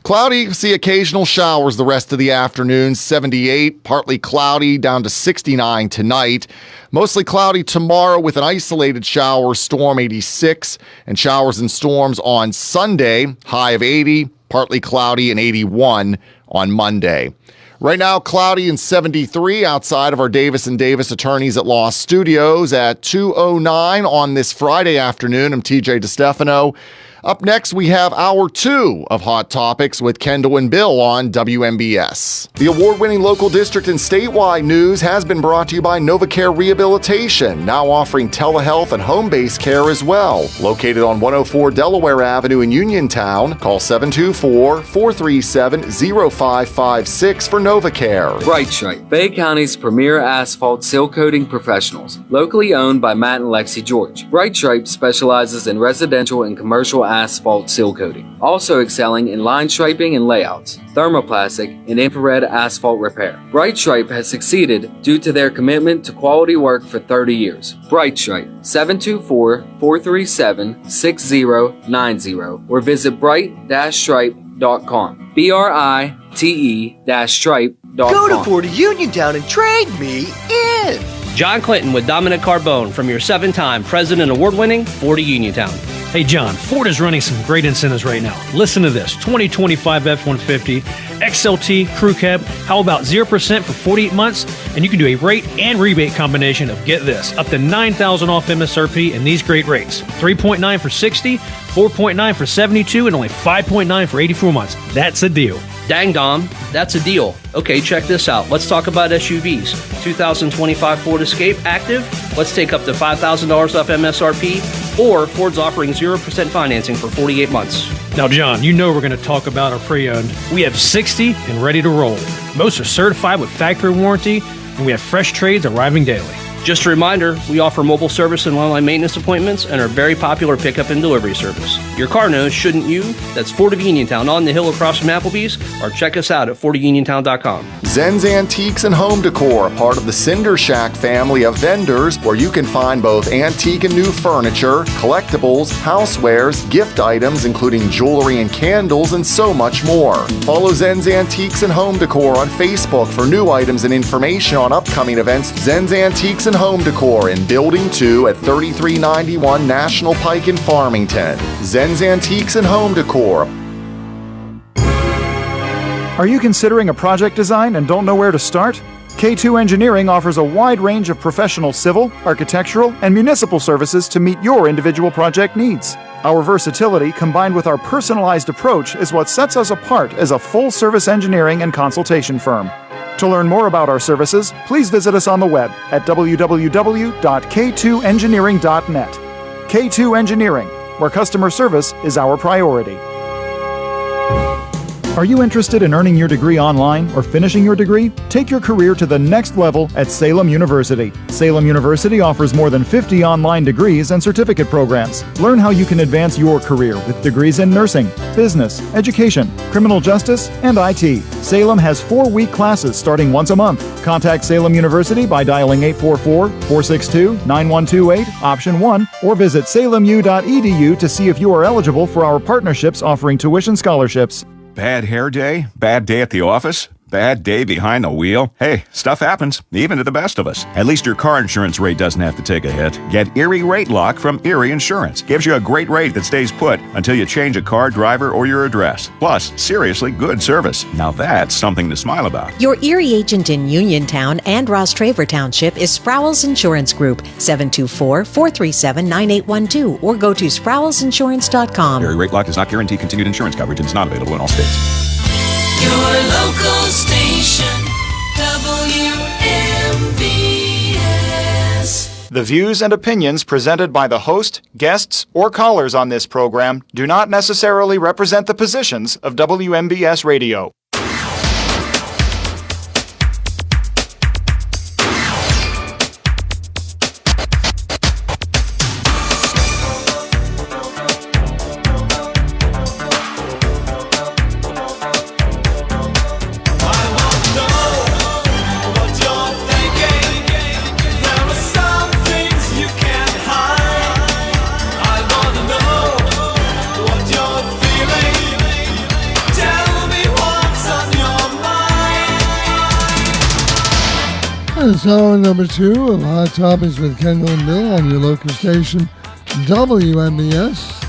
Cloudy, see occasional showers the rest of the afternoon. 78, partly cloudy, down to 69 tonight. Mostly cloudy tomorrow with an isolated shower storm, 86, and showers and storms on Sunday, high of 80, partly cloudy, and 81 on Monday. Right now, cloudy and 73 outside of our Davis & Davis Attorneys at Law Studios at 2:09 on this Friday afternoon. I'm TJ DeStefano. Up next, we have Hour 2 of Hot Topics with Kendall and Bill on WNBS. The award-winning local district and statewide news has been brought to you by NovaCare Rehabilitation, now offering telehealth and home-based care as well. Located on 104 Delaware Avenue in Uniontown, call 724-437-0556 for NovaCare. Bright Stripe, Bay County's premier asphalt seal coating professionals, locally owned by Matt and Lexi George. Bright Stripe specializes in residential and commercial asphalt seal coating, also excelling in line striping and layouts, thermoplastic, and infrared asphalt repair. Bright Stripe has succeeded due to their commitment to quality work for 30 years. Bright Stripe, 724-437-6090, or visit bright-stripe.com. BRITE-stripe.com. Go to Ford Uniontown and trade me in. John Clinton with Dominic Carbone from your 7-time President Award-winning Ford of Uniontown. Hey John, Ford is running some great incentives right now. Listen to this, 2025 F-150, XLT, Crew Cab, how about 0% for 48 months? And you can do a rate and rebate combination of, get this, up to $9,000 off MSRP and these great rates. 3.9 for 60, 4.9 for 72, and only 5.9 for 84 months. That's a deal. Dang, Dom, that's a deal. Okay, check this out. Let's talk about SUVs. 2025 Ford Escape Active. Let's take up to $5,000 off MSRP. Or Ford's offering 0% financing for 48 months. Now, John, you know we're going to talk about our pre-owned. We have 60 and ready to roll. Most are certified with factory warranty, and we have fresh trades arriving daily. Just a reminder, we offer mobile service and online maintenance appointments and are very popular pickup and delivery service. Your car knows, shouldn't you? That's Ford of Uniontown on the hill across from Applebee's, or check us out at FordofUniontown.com. Zen's Antiques and Home Decor, a part of the Cinder Shack family of vendors, where you can find both antique and new furniture, collectibles, housewares, gift items, including jewelry and candles, and so much more. Follow Zen's Antiques and Home Decor on Facebook for new items and information on upcoming events. Zen's Antiques and Home Decor in Building 2 at 3391 National Pike in Farmington. Zen's Antiques and Home Decor. Are you considering a project design and don't know where to start? K2 Engineering offers a wide range of professional civil, architectural, and municipal services to meet your individual project needs. Our versatility, combined with our personalized approach, is what sets us apart as a full-service engineering and consultation firm. To learn more about our services, please visit us on the web at www.k2engineering.net. K2 Engineering, where customer service is our priority. Are you interested in earning your degree online or finishing your degree? Take your career to the next level at Salem University. Salem University offers more than 50 online degrees and certificate programs. Learn how you can advance your career with degrees in nursing, business, education, criminal justice, and IT. Salem has 4-week classes starting once a month. Contact Salem University by dialing 844-462-9128, option 1, or visit salemu.edu to see if you are eligible for our partnerships offering tuition scholarships. Bad hair day? Bad day at the office? Bad day behind the wheel? Hey, stuff happens, even to the best of us. At least your car insurance rate doesn't have to take a hit. Get Erie Rate Lock from Erie Insurance. Gives you a great rate that stays put until you change a car, driver, or your address. Plus, seriously good service. Now that's something to smile about. Your Erie agent in Uniontown and Ross Traver Township is Sproul's Insurance Group, 724-437-9812, or go to sproulsinsurance.com. Erie Rate Lock does not guarantee continued insurance coverage and is not available in all states. Your local station, WMVS. The views and opinions presented by the host, guests, or callers on this program do not necessarily represent the positions of WMBS Radio. It's hour number 2 of Hot Topics with Kendall and Bill on your local station, WMBS.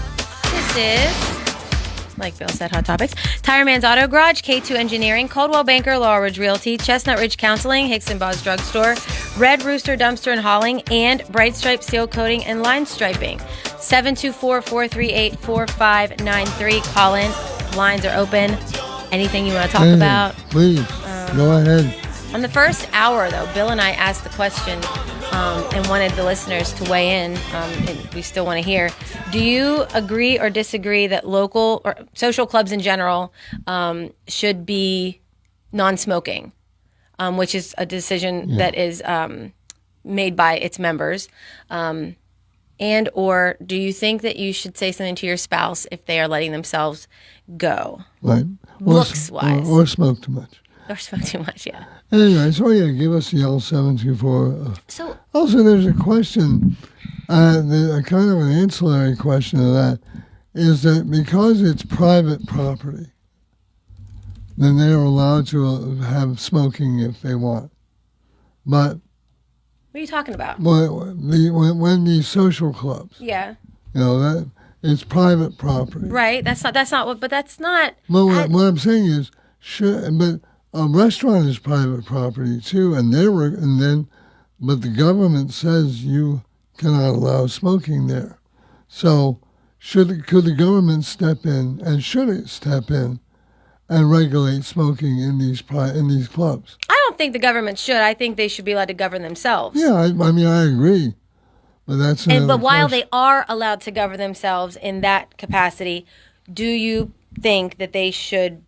This is, like Bill said, Hot Topics. Tire Man's Auto Garage, K2 Engineering, Coldwell Banker, Laurel Ridge Realty, Chestnut Ridge Counseling, Hicks and Bob's Drugstore, Red Rooster Dumpster and Hauling, and Bright Stripe Seal Coating and Line Striping. 724-438-4593. Call in. Lines are open. Anything you want to talk about? Please, go ahead. On the first hour, though, Bill and I asked the question and wanted the listeners to weigh in, and we still want to hear. Do you agree or disagree that local or social clubs in general should be non-smoking, which is a decision that is made by its members? And or do you think that you should say something to your spouse if they are letting themselves go? Right. Looks-wise. Or smoke too much. Or smoke too much, yeah. Anyway, so yeah, give us the L724. So also, there's a question, a kind of an ancillary question to that, is that because it's private property, then they are allowed to have smoking if they want. But what are you talking about? When these social clubs, Yeah. you know, that it's private property. Right. That's not what. But that's not. Well, what I'm saying is, but a restaurant is private property too, but the government says you cannot allow smoking there. So, could the government step in, and should it step in, and regulate smoking in these clubs? I don't think the government should. I think they should be allowed to govern themselves. Yeah, I mean I agree, but that's But while they are allowed to govern themselves in that capacity, do you think that they should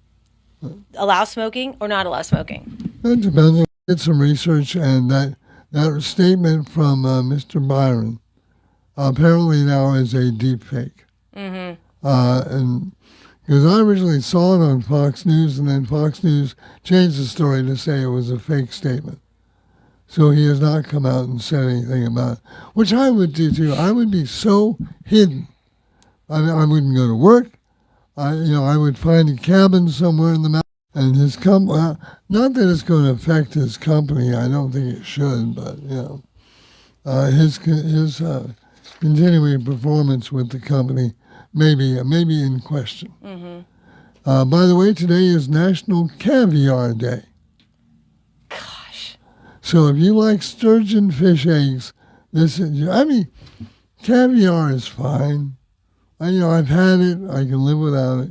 allow smoking or not allow smoking? It depends. I did some research, and that statement from Mr. Byron apparently now is a deep fake. Mm-hmm. And because I originally saw it on Fox News, and then Fox News changed the story to say it was a fake statement. So he has not come out and said anything about it, which I would do too. I would be so hidden. I wouldn't go to work. I would find a cabin somewhere in the mountains, and his company. Not that it's going to affect his company. I don't think it should, but his continuing performance with the company may be in question. Mm-hmm. By the way, today is National Caviar Day. Gosh. So if you like sturgeon fish eggs, caviar is fine. I've had it. I can live without it.